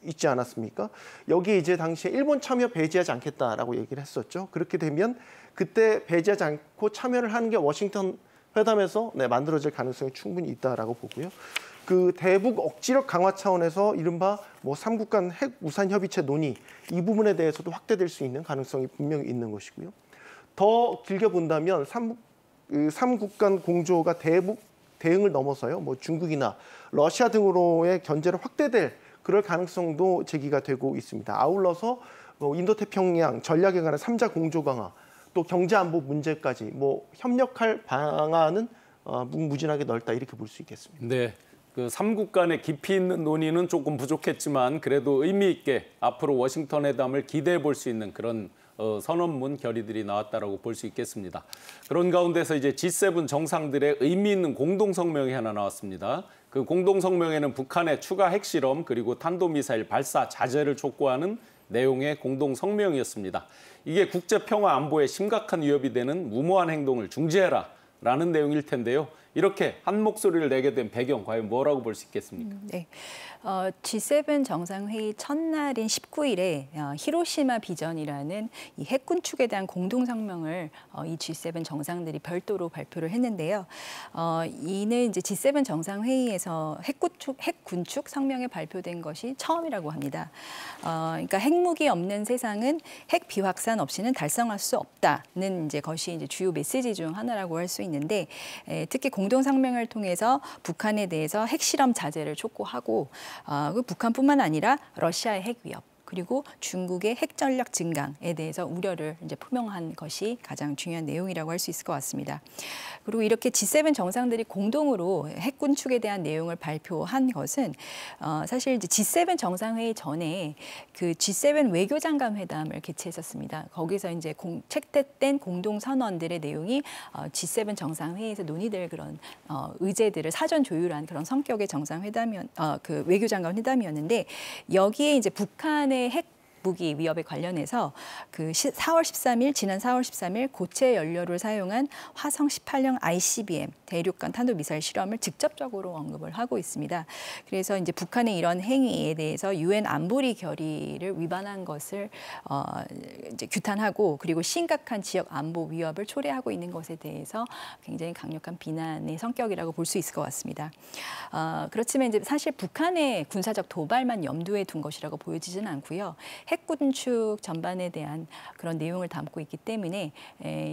있지 않았습니까? 여기에 이제 당시에 일본 참여 배제하지 않겠다라고 얘기를 했었죠. 그렇게 되면 그때 배제하지 않고 참여를 하는 게 워싱턴 회담에서 만들어질 가능성이 충분히 있다라고 보고요. 그 대북 억지력 강화 차원에서 이른바 뭐 3국 간 핵 우산 협의체 논의 이 부분에 대해서도 확대될 수 있는 가능성이 분명히 있는 것이고요. 더 길게 본다면 3국 간 공조가 대응을 넘어서요. 뭐 중국이나 러시아 등으로의 견제로 확대될 그럴 가능성도 제기가 되고 있습니다. 아울러서 인도태평양 전략에 관한 3자 공조 강화, 또 경제안보 문제까지 뭐 협력할 방안은 무궁무진하게 넓다 이렇게 볼 수 있겠습니다. 네. 그 3국 간의 깊이 있는 논의는 조금 부족했지만 그래도 의미 있게 앞으로 워싱턴 회담을 기대해 볼 수 있는 그런 선언문 결의들이 나왔다라고 볼 수 있겠습니다. 그런 가운데서 이제 G7 정상들의 의미 있는 공동 성명이 하나 나왔습니다. 그 공동 성명에는 북한의 추가 핵실험 그리고 탄도미사일 발사 자제를 촉구하는 내용의 공동 성명이었습니다. 이게 국제 평화 안보에 심각한 위협이 되는 무모한 행동을 중지해라라는 내용일 텐데요. 이렇게 한 목소리를 내게 된 배경 과연 뭐라고 볼 수 있겠습니까? 네. G7 정상회의 첫날인 19일에 히로시마 비전이라는 이 핵군축에 대한 공동성명을 이 G7 정상들이 별도로 발표를 했는데요. 이는 이제 G7 정상회의에서 핵군축 성명이 발표된 것이 처음이라고 합니다. 그러니까 핵무기 없는 세상은 핵 비확산 없이는 달성할 수 없다는 이제 것이 이제 주요 메시지 중 하나라고 할 수 있는데 특히 공동성명을 통해서 북한에 대해서 핵실험 자제를 촉구하고 북한뿐만 아니라 러시아의 핵 위협 그리고 중국의 핵 전력 증강에 대해서 우려를 이제 표명한 것이 가장 중요한 내용이라고 할 수 있을 것 같습니다. 그리고 이렇게 G7 정상들이 공동으로 핵 군축에 대한 내용을 발표한 것은 사실 이제 G7 정상회의 전에 그 G7 외교장관 회담을 개최했었습니다. 거기서 이제 채택된 공동 선언들의 내용이 G7 정상회의에서 논의될 그런 의제들을 사전 조율한 그런 성격의 그 외교장관 회담이었는데 여기에 이제 북한의 핵 무기 위협에 관련해서 그 지난 4월 13일 고체 연료를 사용한 화성 18형 ICBM 대륙간 탄도미사일 실험을 직접적으로 언급을 하고 있습니다. 그래서 이제 북한의 이런 행위에 대해서 유엔 안보리 결의를 위반한 것을 이제 규탄하고 그리고 심각한 지역 안보 위협을 초래하고 있는 것에 대해서 굉장히 강력한 비난의 성격이라고 볼 수 있을 것 같습니다. 그렇지만 이제 사실 북한의 군사적 도발만 염두에 둔 것이라고 보여지지는 않고요. 핵군축 전반에 대한 그런 내용을 담고 있기 때문에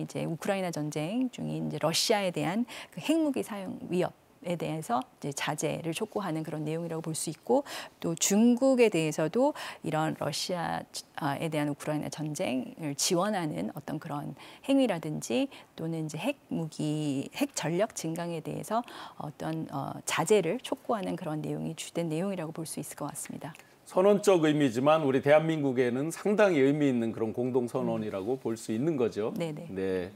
이제 우크라이나 전쟁 중인 이제 러시아에 대한 그 핵무기 사용 위협에 대해서 이제 자제를 촉구하는 그런 내용이라고 볼 수 있고 또 중국에 대해서도 이런 러시아에 대한 우크라이나 전쟁을 지원하는 어떤 그런 행위라든지 또는 이제 핵 전력 증강에 대해서 어떤 자제를 촉구하는 그런 내용이 주된 내용이라고 볼 수 있을 것 같습니다. 선언적 의미지만 우리 대한민국에는 상당히 의미 있는 그런 공동 선언이라고 볼 수 있는 거죠. 네네. 네.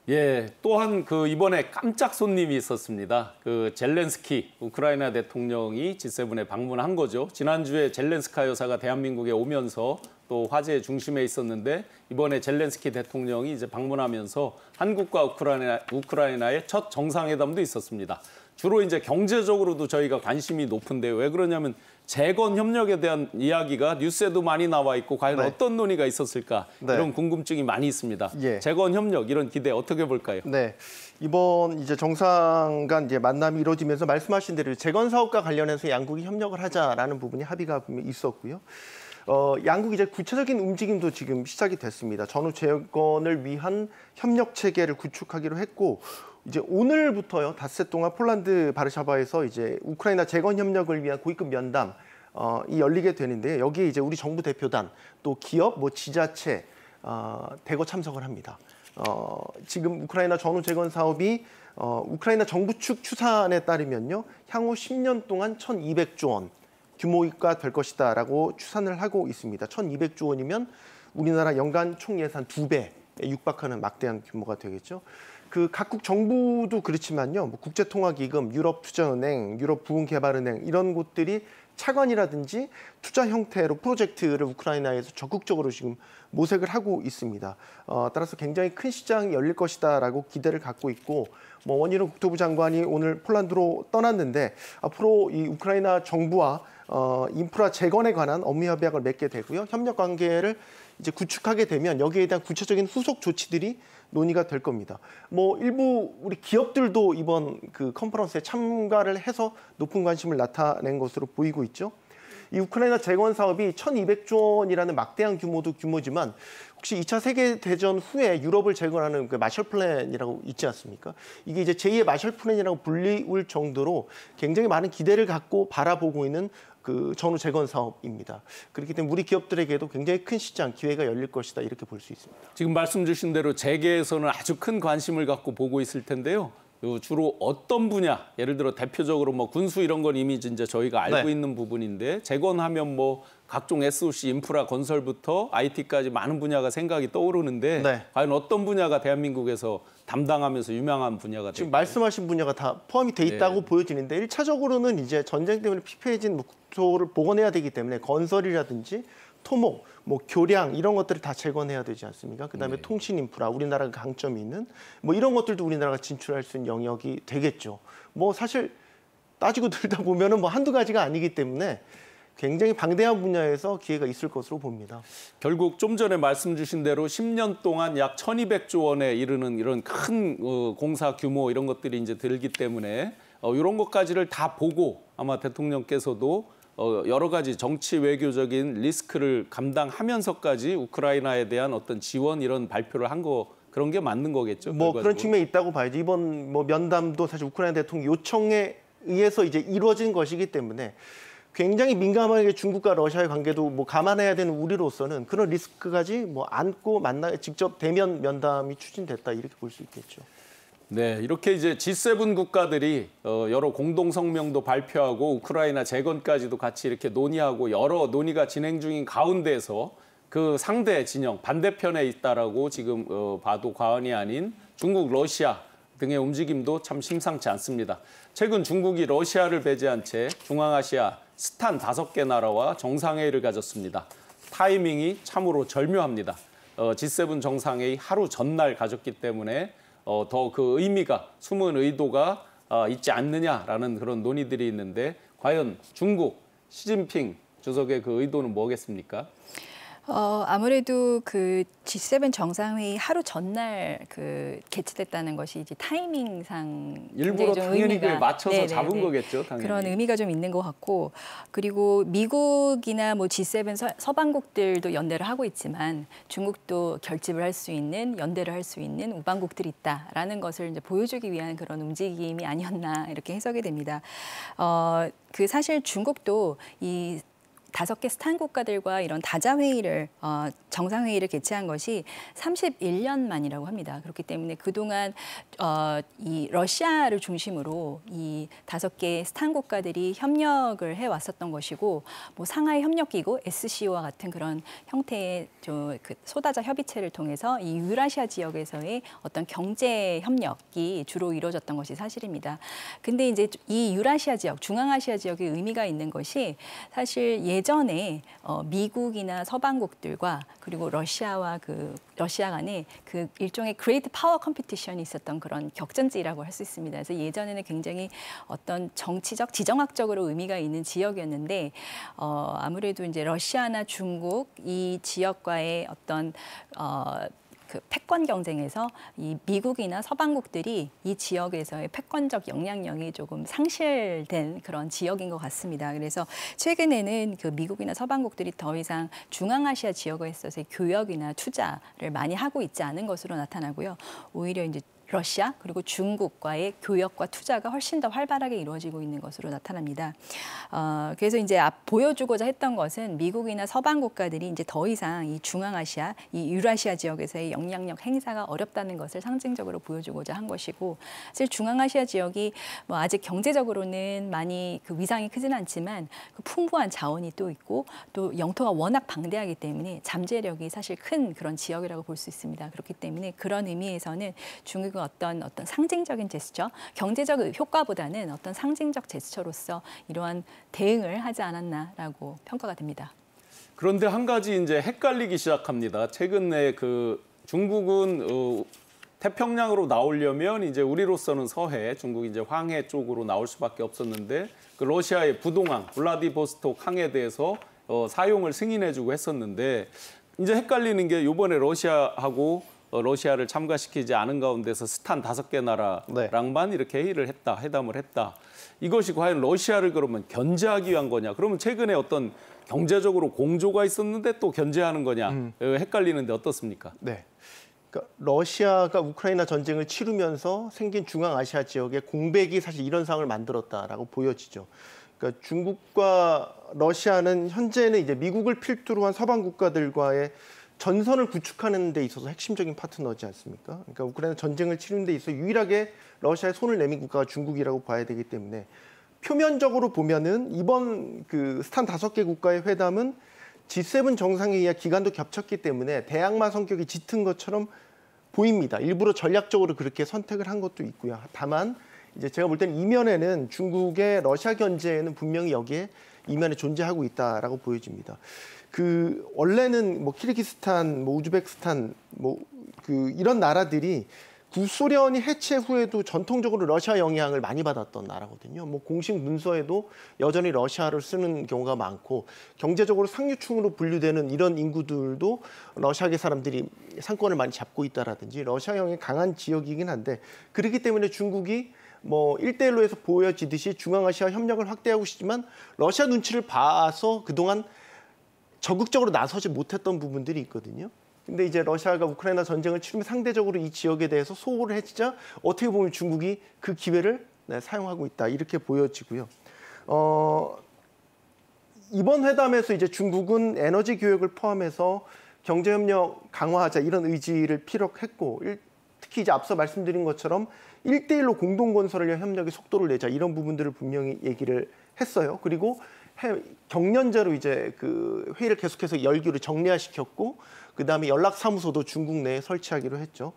예, 또한 그 이번에 깜짝 손님이 있었습니다. 그 젤렌스키 우크라이나 대통령이 G7에 방문한 거죠. 지난주에 젤렌스카 여사가 대한민국에 오면서 또 화제의 중심에 있었는데 이번에 젤렌스키 대통령이 이제 방문하면서 한국과 우크라이나의 첫 정상회담도 있었습니다. 주로 이제 경제적으로도 저희가 관심이 높은데 왜 그러냐면 재건 협력에 대한 이야기가 뉴스에도 많이 나와 있고 과연 어떤 논의가 있었을까 이런 궁금증이 많이 있습니다. 재건 협력 이런 기대 어떻게 볼까요? 네. 이번 이제 정상 간 이제 만남이 이루어지면서 말씀하신 대로 재건 사업과 관련해서 양국이 협력을 하자라는 부분이 합의가 분명히 있었고요. 양국 이제 구체적인 움직임도 지금 시작이 됐습니다. 전후 재건을 위한 협력 체계를 구축하기로 했고 이제 오늘부터요 닷새 동안 폴란드 바르샤바에서 이제 우크라이나 재건 협력을 위한 고위급 면담 이 열리게 되는데 여기에 이제 우리 정부 대표단 또 기업 뭐 지자체 대거 참석을 합니다. 지금 우크라이나 전후 재건 사업이 우크라이나 정부 측 추산에 따르면요 향후 10년 동안 1,200조 원 규모가 될 것이다라고 추산을 하고 있습니다. 1,200조 원이면 우리나라 연간 총 예산 2배에 육박하는 막대한 규모가 되겠죠. 그 각국 정부도 그렇지만요. 뭐 국제통화기금, 유럽투자은행, 유럽부흥개발은행 이런 곳들이 차관이라든지 투자 형태로 프로젝트를 우크라이나에서 적극적으로 지금 모색을 하고 있습니다. 따라서 굉장히 큰 시장이 열릴 것이다라고 기대를 갖고 있고, 뭐 원희룡 국토부 장관이 오늘 폴란드로 떠났는데 앞으로 이 우크라이나 정부와 인프라 재건에 관한 업무 협약을 맺게 되고요. 협력 관계를 이제 구축하게 되면 여기에 대한 구체적인 후속 조치들이 논의가 될 겁니다. 뭐 일부 우리 기업들도 이번 그 컨퍼런스에 참가를 해서 높은 관심을 나타낸 것으로 보이고 있죠. 이 우크라이나 재건 사업이 1,200조 원이라는 막대한 규모지만 혹시 2차 세계대전 후에 유럽을 재건하는 그 마셜 플랜이라고 있지 않습니까? 이게 이제 제2의 마셜 플랜이라고 불리울 정도로 굉장히 많은 기대를 갖고 바라보고 있는 그 전후 재건 사업입니다. 그렇기 때문에 우리 기업들에게도 굉장히 큰 시장, 기회가 열릴 것이다 이렇게 볼 수 있습니다. 지금 말씀 주신 대로 재계에서는 아주 큰 관심을 갖고 보고 있을 텐데요. 주로 어떤 분야, 예를 들어 대표적으로 뭐 군수 이런 건 이미 이제 저희가 알고 있는 부분인데 재건하면 뭐 각종 SOC 인프라 건설부터 IT까지 많은 분야가 생각이 떠오르는데 과연 어떤 분야가 대한민국에서 담당하면서 유명한 분야가 지금 될까요? 말씀하신 분야가 다 포함이 돼 있다고 보여지는데 1차적으로는 이제 전쟁 때문에 피폐해진 국토를 복원해야 되기 때문에 건설이라든지 토목, 뭐 교량 이런 것들을 다 재건해야 되지 않습니까? 그다음에 통신 인프라, 우리나라가 강점이 있는 뭐 이런 것들도 우리나라가 진출할 수 있는 영역이 되겠죠. 뭐 사실 따지고 들다 보면은 뭐 한두 가지가 아니기 때문에 굉장히 방대한 분야에서 기회가 있을 것으로 봅니다. 결국 좀 전에 말씀 주신 대로 10년 동안 약 1,200조 원에 이르는 이런 큰 공사 규모 이런 것들이 이제 들기 때문에 이런 것까지를 다 보고 아마 대통령께서도 여러 가지 정치 외교적인 리스크를 감당하면서까지 우크라이나에 대한 어떤 지원 이런 발표를 한 거 그런 게 맞는 거겠죠. 뭐 결과적으로. 그런 측면이 있다고 봐야죠. 이번 뭐 면담도 사실 우크라이나 대통령 요청에 의해서 이제 이루어진 것이기 때문에 굉장히 민감하게 중국과 러시아의 관계도 뭐 감안해야 되는 우리로서는 그런 리스크까지 뭐 안고 직접 대면 면담이 추진됐다 이렇게 볼 수 있겠죠. 네, 이렇게 이제 G7 국가들이 여러 공동 성명도 발표하고 우크라이나 재건까지도 같이 이렇게 논의하고 여러 논의가 진행 중인 가운데서 그 상대 진영 반대편에 있다라고 지금 봐도 과언이 아닌 중국, 러시아 등의 움직임도 참 심상치 않습니다. 최근 중국이 러시아를 배제한 채 중앙아시아 스탄 5개 나라와 정상회의를 가졌습니다. 타이밍이 참으로 절묘합니다. G7 정상회의 하루 전날 가졌기 때문에 더 그 의미가, 숨은 의도가 있지 않느냐라는 그런 논의들이 있는데 과연 중국, 시진핑 주석의 그 의도는 뭐겠습니까? 아무래도 그 G7 정상회의 하루 전날 그 개최됐다는 것이 이제 타이밍상 일부러 좀 당연히 의미가 맞춰서 잡은 거겠죠, 당연히. 그런 의미가 좀 있는 것 같고, 그리고 미국이나 뭐 G7 서방국들도 연대를 하고 있지만 중국도 결집을 할 수 있는, 연대를 할 수 있는 우방국들이 있다라는 것을 이제 보여주기 위한 그런 움직임이 아니었나 이렇게 해석이 됩니다. 그 사실 중국도 이 5개 스탄 국가들과 이런 다자회의를 정상회의를 개최한 것이 31년 만이라고 합니다. 그렇기 때문에 그동안 이 러시아를 중심으로 이 5개 스탄 국가들이 협력을 해왔었던 것이고, 뭐 상하이 협력기구 SCO와 같은 그런 형태의 그 소다자 협의체를 통해서 이 유라시아 지역에서의 어떤 경제 협력이 주로 이루어졌던 것이 사실입니다. 근데 이제 이 유라시아 지역, 중앙아시아 지역에 의미가 있는 것이 사실 예전에 미국이나 서방국들과 그리고 러시아 간에 그 일종의 그레이트 파워 컴피티션이 있었던 그런 격전지라고 할 수 있습니다. 그래서 예전에는 굉장히 어떤 정치적, 지정학적으로 의미가 있는 지역이었는데 아무래도 이제 러시아나 중국 이 지역과의 어떤 그 패권 경쟁에서 이 미국이나 서방국들이 이 지역에서의 패권적 영향력이 조금 상실된 그런 지역인 것 같습니다. 그래서 최근에는 그 미국이나 서방국들이 더 이상 중앙아시아 지역에 있어서의 교역이나 투자를 많이 하고 있지 않은 것으로 나타나고요. 오히려 이제 러시아 그리고 중국과의 교역과 투자가 훨씬 더 활발하게 이루어지고 있는 것으로 나타납니다. 그래서 이제 보여주고자 했던 것은 미국이나 서방 국가들이 이제 더 이상 이 중앙아시아, 이 유라시아 지역에서의 영향력 행사가 어렵다는 것을 상징적으로 보여주고자 한 것이고, 사실 중앙아시아 지역이 뭐 아직 경제적으로는 많이 그 위상이 크지는 않지만 그 풍부한 자원이 또 있고 또 영토가 워낙 방대하기 때문에 잠재력이 사실 큰 그런 지역이라고 볼 수 있습니다. 그렇기 때문에 그런 의미에서는 중국과 그 어떤 상징적인 제스처, 경제적 효과보다는 어떤 상징적 제스처로서 이러한 대응을 하지 않았나라고 평가가 됩니다. 그런데 한 가지 이제 헷갈리기 시작합니다. 최근에 그 중국은 태평양으로 나오려면 이제 우리로서는 서해, 중국이 이제 황해 쪽으로 나올 수밖에 없었는데 그 러시아의 부동항, 블라디보스톡 항에 대해서 사용을 승인해주고 했었는데 이제 헷갈리는 게 이번에 러시아하고 러시아를 참가시키지 않은 가운데서 스탄 5개 나라랑만 이렇게 회담을 했다. 이것이 과연 러시아를 그러면 견제하기 위한 거냐? 그러면 최근에 어떤 경제적으로 공조가 있었는데 또 견제하는 거냐? 헷갈리는데 어떻습니까? 네. 그러니까 러시아가 우크라이나 전쟁을 치르면서 생긴 중앙아시아 지역의 공백이 사실 이런 상황을 만들었다라고 보여지죠. 그러니까 중국과 러시아는 현재는 이제 미국을 필두로 한 서방 국가들과의 전선을 구축하는 데 있어서 핵심적인 파트너지 않습니까? 그러니까 우크라이나 전쟁을 치르는 데 있어서 유일하게 러시아에 손을 내민 국가가 중국이라고 봐야 되기 때문에 표면적으로 보면은 이번 그 스탄 5개 국가의 회담은 G7 정상회의와 기간도 겹쳤기 때문에 대항마 성격이 짙은 것처럼 보입니다. 일부러 전략적으로 그렇게 선택을 한 것도 있고요. 다만 이제 제가 볼 때는 이면에는 중국의 러시아 견제는 분명히 여기에 이면에 존재하고 있다라고 보여집니다. 그 원래는 뭐 키르기스탄, 뭐 우즈베키스탄, 뭐 그 이런 나라들이 구소련이 해체 후에도 전통적으로 러시아 영향을 많이 받았던 나라거든요. 뭐 공식 문서에도 여전히 러시아를 쓰는 경우가 많고 경제적으로 상류층으로 분류되는 이런 인구들도 러시아계 사람들이 상권을 많이 잡고 있다라든지 러시아형이 강한 지역이긴 한데 그렇기 때문에 중국이 뭐 1대1로에서 보여지듯이 중앙아시아 협력을 확대하고 싶지만 러시아 눈치를 봐서 그동안 적극적으로 나서지 못했던 부분들이 있거든요. 근데 이제 러시아가 우크라이나 전쟁을 치르면 상대적으로 이 지역에 대해서 소홀을 해지자 어떻게 보면 중국이 그 기회를 사용하고 있다 이렇게 보여지고요. 이번 회담에서 이제 중국은 에너지 교역을 포함해서 경제협력 강화하자 이런 의지를 피력했고 특히 이제 앞서 말씀드린 것처럼 1대1로 공동건설을 위한 협력의 속도를 내자 이런 부분들을 분명히 얘기를 했어요. 그리고 경련제로 이제 그 회의를 계속해서 열기로 정례화시켰고 그다음에 연락사무소도 중국 내에 설치하기로 했죠.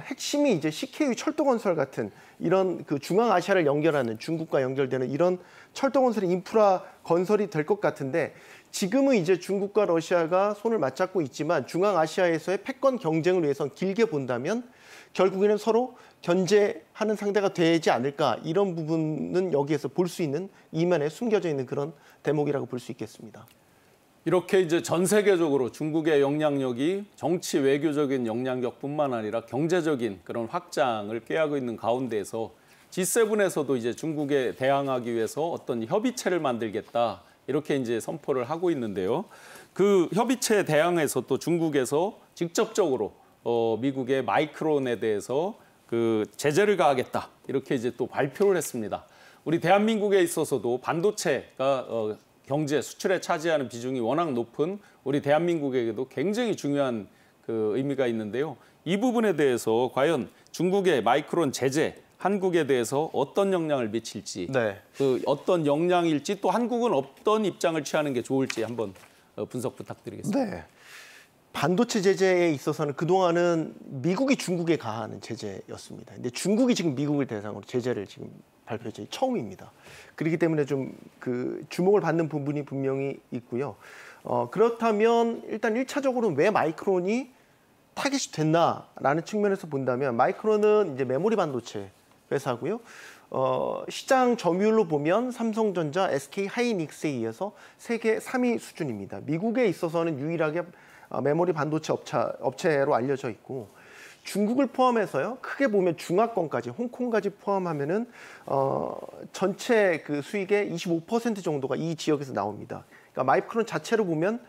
핵심이 이제 CKU 철도건설 같은 이런 그 중앙아시아를 연결하는 중국과 연결되는 이런 철도건설의 인프라 건설이 될 것 같은데 지금은 이제 중국과 러시아가 손을 맞잡고 있지만 중앙아시아에서의 패권 경쟁을 위해서 길게 본다면 결국에는 서로 견제하는 상대가 되지 않을까 이런 부분은 여기에서 볼 수 있는 이면에 숨겨져 있는 그런 대목이라고 볼 수 있겠습니다. 이렇게 이제 전 세계적으로 중국의 영향력이 정치 외교적인 영향력뿐만 아니라 경제적인 그런 확장을 꾀하고 있는 가운데에서 G7에서도 이제 중국에 대항하기 위해서 어떤 협의체를 만들겠다 이렇게 이제 선포를 하고 있는데요. 그 협의체에 대항해서 또 중국에서 직접적으로 미국의 마이크론에 대해서 그 제재를 가하겠다 이렇게 이제 또 발표를 했습니다. 우리 대한민국에 있어서도 반도체가 경제 수출에 차지하는 비중이 워낙 높은 우리 대한민국에게도 굉장히 중요한 그 의미가 있는데요. 이 부분에 대해서 과연 중국의 마이크론 제재 한국에 대해서 어떤 영향을 미칠지, 그 어떤 영향일지 또 한국은 어떤 입장을 취하는 게 좋을지 한번 분석 부탁드리겠습니다. 네. 반도체 제재에 있어서는 그동안은 미국이 중국에 가하는 제재였습니다. 근데 중국이 지금 미국을 대상으로 제재를 지금 발표한 처음입니다. 그렇기 때문에 좀 그 주목을 받는 부분이 분명히 있고요. 그렇다면 일단 1차적으로 왜 마이크론이 타깃이 됐나라는 측면에서 본다면 마이크론은 이제 메모리 반도체 회사고요. 시장 점유율로 보면 삼성전자, SK 하이닉스에 이어서 세계 3위 수준입니다. 미국에 있어서는 유일하게 메모리 반도체 업체로 알려져 있고 중국을 포함해서요. 크게 보면 중화권까지, 홍콩까지 포함하면은 전체 그 수익의 25% 정도가 이 지역에서 나옵니다. 그러니까 마이크론 자체로 보면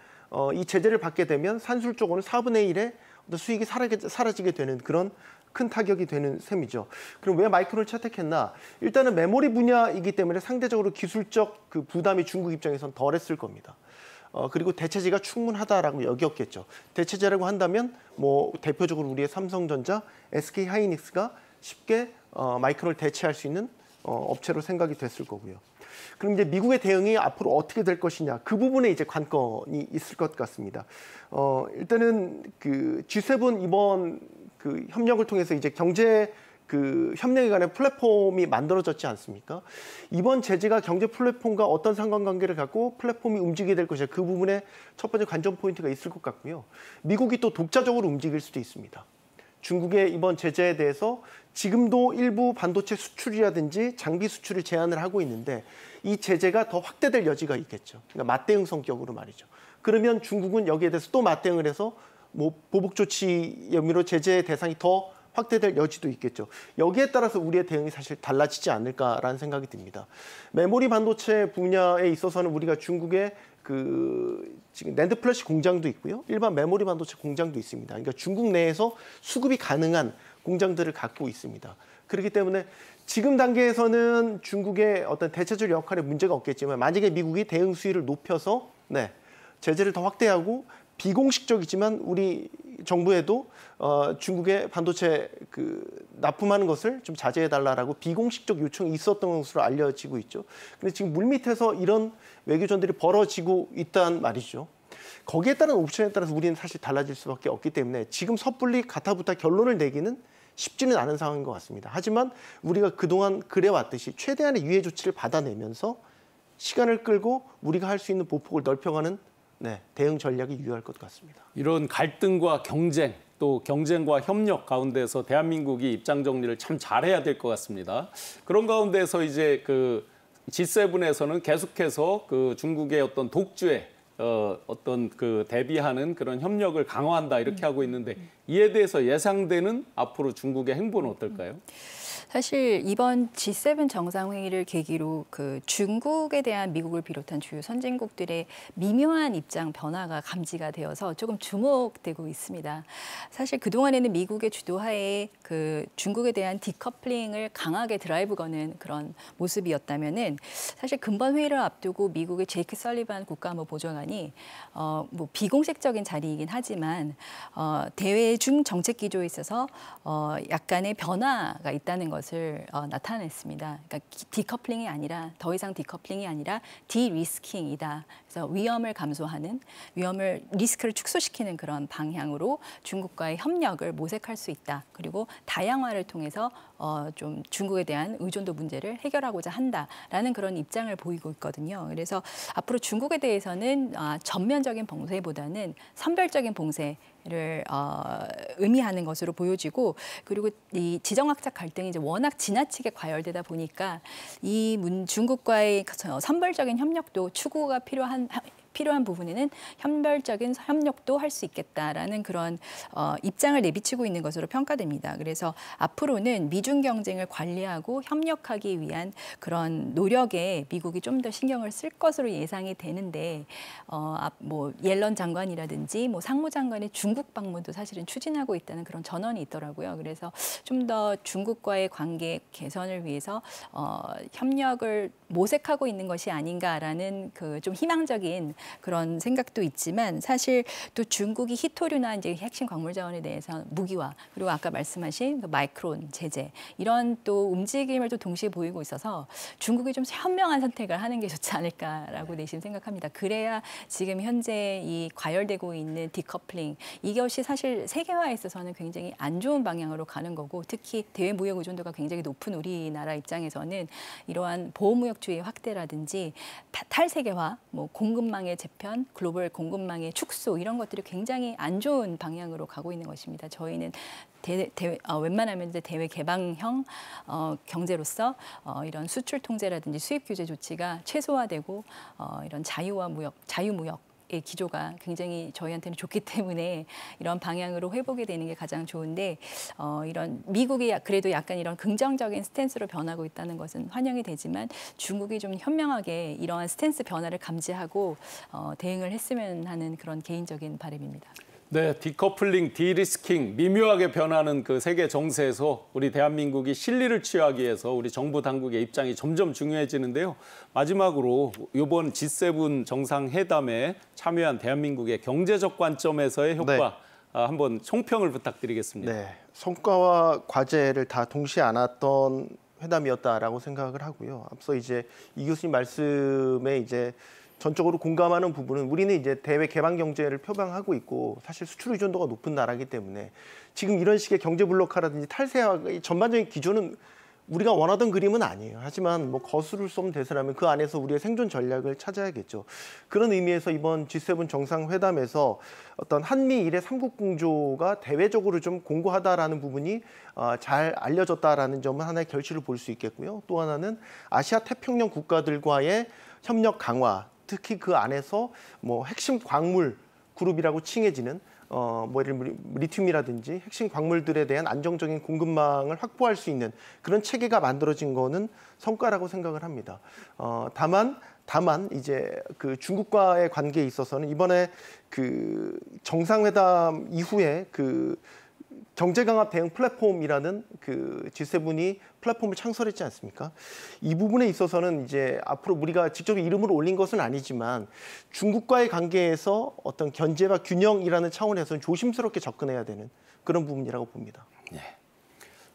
이 제재를 받게 되면 산술적으로는 4분의 1의 수익이 사라지게 되는 그런 큰 타격이 되는 셈이죠. 그럼 왜 마이크론을 채택했나? 일단은 메모리 분야이기 때문에 상대적으로 기술적 그 부담이 중국 입장에선 덜했을 겁니다. 그리고 대체제가 충분하다라고 여겼겠죠. 대체제라고 한다면 뭐 대표적으로 우리의 삼성전자, SK 하이닉스가 쉽게 마이크론을 대체할 수 있는 업체로 생각이 됐을 거고요. 그럼 이제 미국의 대응이 앞으로 어떻게 될 것이냐 그 부분에 이제 관건이 있을 것 같습니다. 일단은 그 G7 이번 그 협력을 통해서 이제 경제 그 협력에 관한 플랫폼이 만들어졌지 않습니까? 이번 제재가 경제 플랫폼과 어떤 상관관계를 갖고 플랫폼이 움직이게 될 것이냐, 그 부분에 첫 번째 관전 포인트가 있을 것 같고요. 미국이 또 독자적으로 움직일 수도 있습니다. 중국의 이번 제재에 대해서 지금도 일부 반도체 수출이라든지 장비 수출을 제한을 하고 있는데 이 제재가 더 확대될 여지가 있겠죠. 그러니까 맞대응 성격으로 말이죠. 그러면 중국은 여기에 대해서 또 맞대응을 해서 뭐 보복 조치 혐의로 제재 대상이 더 확대될 여지도 있겠죠. 여기에 따라서 우리의 대응이 사실 달라지지 않을까라는 생각이 듭니다. 메모리 반도체 분야에 있어서는 우리가 중국의 그 지금 낸드 플래시 공장도 있고요. 일반 메모리 반도체 공장도 있습니다. 그러니까 중국 내에서 수급이 가능한 공장들을 갖고 있습니다. 그렇기 때문에 지금 단계에서는 중국의 어떤 대체적 역할에 문제가 없겠지만 만약에 미국이 대응 수위를 높여서 제재를 더 확대하고 비공식적이지만 우리 정부에도 중국의 반도체 그 납품하는 것을 좀 자제해달라고 비공식적 요청이 있었던 것으로 알려지고 있죠. 근데 지금 물밑에서 이런 외교전들이 벌어지고 있단 말이죠. 거기에 따른 옵션에 따라서 우리는 사실 달라질 수밖에 없기 때문에 지금 섣불리 가타부타 결론을 내기는 쉽지는 않은 상황인 것 같습니다. 하지만 우리가 그동안 그래왔듯이 최대한의 유예 조치를 받아내면서 시간을 끌고 우리가 할 수 있는 보폭을 넓혀가는 대응 전략이 유효할 것 같습니다. 이런 갈등과 경쟁, 또 경쟁과 협력 가운데서 대한민국이 입장 정리를 참 잘해야 될 것 같습니다. 그런 가운데서 이제 그 G7에서는 계속해서 그 중국의 어떤 독주에 어떤 그 대비하는 그런 협력을 강화한다 이렇게 하고 있는데 이에 대해서 예상되는 앞으로 중국의 행보는 어떨까요? 사실 이번 G7 정상회의를 계기로 그 중국에 대한 미국을 비롯한 주요 선진국들의 미묘한 입장 변화가 감지가 되어서 조금 주목되고 있습니다. 사실 그동안에는 미국의 주도하에 그 중국에 대한 디커플링을 강하게 드라이브 거는 그런 모습이었다면은 사실 금번 회의를 앞두고 미국의 제이크 설리반 국가안보보좌관이 뭐 비공식적인 자리이긴 하지만 대외 중 정책 기조에 있어서 약간의 변화가 있다는 것을 나타냈습니다. 그러니까 디커플링이 아니라 더 이상 디커플링이 아니라 디리스킹이다. 그래서 위험을 감소하는 리스크를 축소시키는 그런 방향으로 중국과의 협력을 모색할 수 있다. 그리고 다양화를 통해서 좀 중국에 대한 의존도 문제를 해결하고자 한다라는 그런 입장을 보이고 있거든요. 그래서 앞으로 중국에 대해서는 전면적인 봉쇄보다는 선별적인 봉쇄를 의미하는 것으로 보여지고 그리고 이 지정학적 갈등이 이제 워낙 지나치게 과열되다 보니까 이 중국과의 선별적인 협력도 추구가 필요한 부분에는 선별적인 협력도 할 수 있겠다라는 그런 입장을 내비치고 있는 것으로 평가됩니다. 그래서 앞으로는 미중 경쟁을 관리하고 협력하기 위한 그런 노력에 미국이 좀 더 신경을 쓸 것으로 예상이 되는데 뭐 옐런 장관이라든지 뭐 상무장관의 중국 방문도 사실은 추진하고 있다는 그런 전언이 있더라고요. 그래서 좀 더 중국과의 관계 개선을 위해서 협력을 모색하고 있는 것이 아닌가라는 그 좀 희망적인 그런 생각도 있지만 사실 또 중국이 히토류나 이제 핵심 광물 자원에 대해서 무기화 그리고 아까 말씀하신 그 마이크론 제재 이런 또 움직임을 또 동시에 보이고 있어서 중국이 좀 현명한 선택을 하는 게 좋지 않을까라고 내심 생각합니다. 그래야 지금 현재 이 과열되고 있는 디커플링 이것이 사실 세계화에 있어서는 굉장히 안 좋은 방향으로 가는 거고 특히 대외 무역 의존도가 굉장히 높은 우리나라 입장에서는 이러한 보호무역주의 확대라든지 탈세계화, 뭐 공급망의 재편, 글로벌 공급망의 축소 이런 것들이 굉장히 안 좋은 방향으로 가고 있는 것입니다. 저희는 웬만하면 이제 대외 개방형 경제로서 이런 수출 통제라든지 수입 규제 조치가 최소화되고 이런 자유무역 의 기조가 굉장히 저희한테는 좋기 때문에 이런 방향으로 회복이 되는 게 가장 좋은데 이런 미국이 그래도 약간 이런 긍정적인 스탠스로 변하고 있다는 것은 환영이 되지만 중국이 좀 현명하게 이러한 스탠스 변화를 감지하고 대응을 했으면 하는 그런 개인적인 바람입니다. 네, 디커플링, 디리스킹, 미묘하게 변하는 그 세계 정세에서 우리 대한민국이 실리를 취하기 위해서 우리 정부 당국의 입장이 점점 중요해지는데요. 마지막으로 이번 G7 정상회담에 참여한 대한민국의 경제적 관점에서의 효과 한번 총평을 부탁드리겠습니다. 네, 성과와 과제를 다 동시에 안았던 회담이었다라고 생각을 하고요. 앞서 이제 이 교수님 말씀에 이제 전적으로 공감하는 부분은 우리는 이제 대외 개방 경제를 표방하고 있고 사실 수출 의존도가 높은 나라이기 때문에 지금 이런 식의 경제 블록화라든지 탈세와 전반적인 기조는 우리가 원하던 그림은 아니에요. 하지만 뭐 거스를 수 없는 대세라면 그 안에서 우리의 생존 전략을 찾아야겠죠. 그런 의미에서 이번 G7 정상회담에서 어떤 한미일의 삼국 공조가 대외적으로 좀 공고하다라는 부분이 잘 알려졌다라는 점은 하나의 결실을 볼 수 있겠고요. 또 하나는 아시아 태평양 국가들과의 협력 강화, 특히 그 안에서 뭐 핵심 광물 그룹이라고 칭해지는 뭐 예를 들면 리튬이라든지 핵심 광물들에 대한 안정적인 공급망을 확보할 수 있는 그런 체계가 만들어진 거는 성과라고 생각을 합니다. 다만 이제 그 중국과의 관계에 있어서는 이번에 그 정상회담 이후에 그 경제강압 대응 플랫폼이라는 그 G7이 플랫폼을 창설했지 않습니까? 이 부분에 있어서는 이제 앞으로 우리가 직접 이름을 올린 것은 아니지만 중국과의 관계에서 어떤 견제와 균형이라는 차원에서는 조심스럽게 접근해야 되는 그런 부분이라고 봅니다. 네.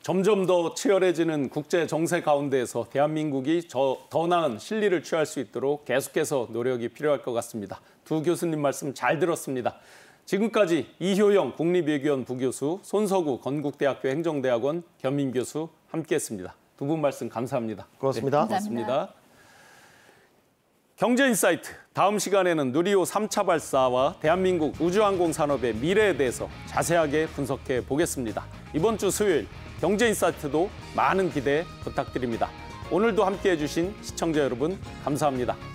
점점 더 치열해지는 국제 정세 가운데에서 대한민국이 더 나은 실리를 취할 수 있도록 계속해서 노력이 필요할 것 같습니다. 두 교수님 말씀 잘 들었습니다. 지금까지 이효영 국립외교원 부교수, 손석우 건국대학교 행정대학원 겸임 교수 함께했습니다. 두 분 말씀 감사합니다. 고맙습니다. 네, 고맙습니다. 경제인사이트, 다음 시간에는 누리호 3차 발사와 대한민국 우주항공 산업의 미래에 대해서 자세하게 분석해 보겠습니다. 이번 주 수요일 경제인사이트도 많은 기대 부탁드립니다. 오늘도 함께해 주신 시청자 여러분 감사합니다.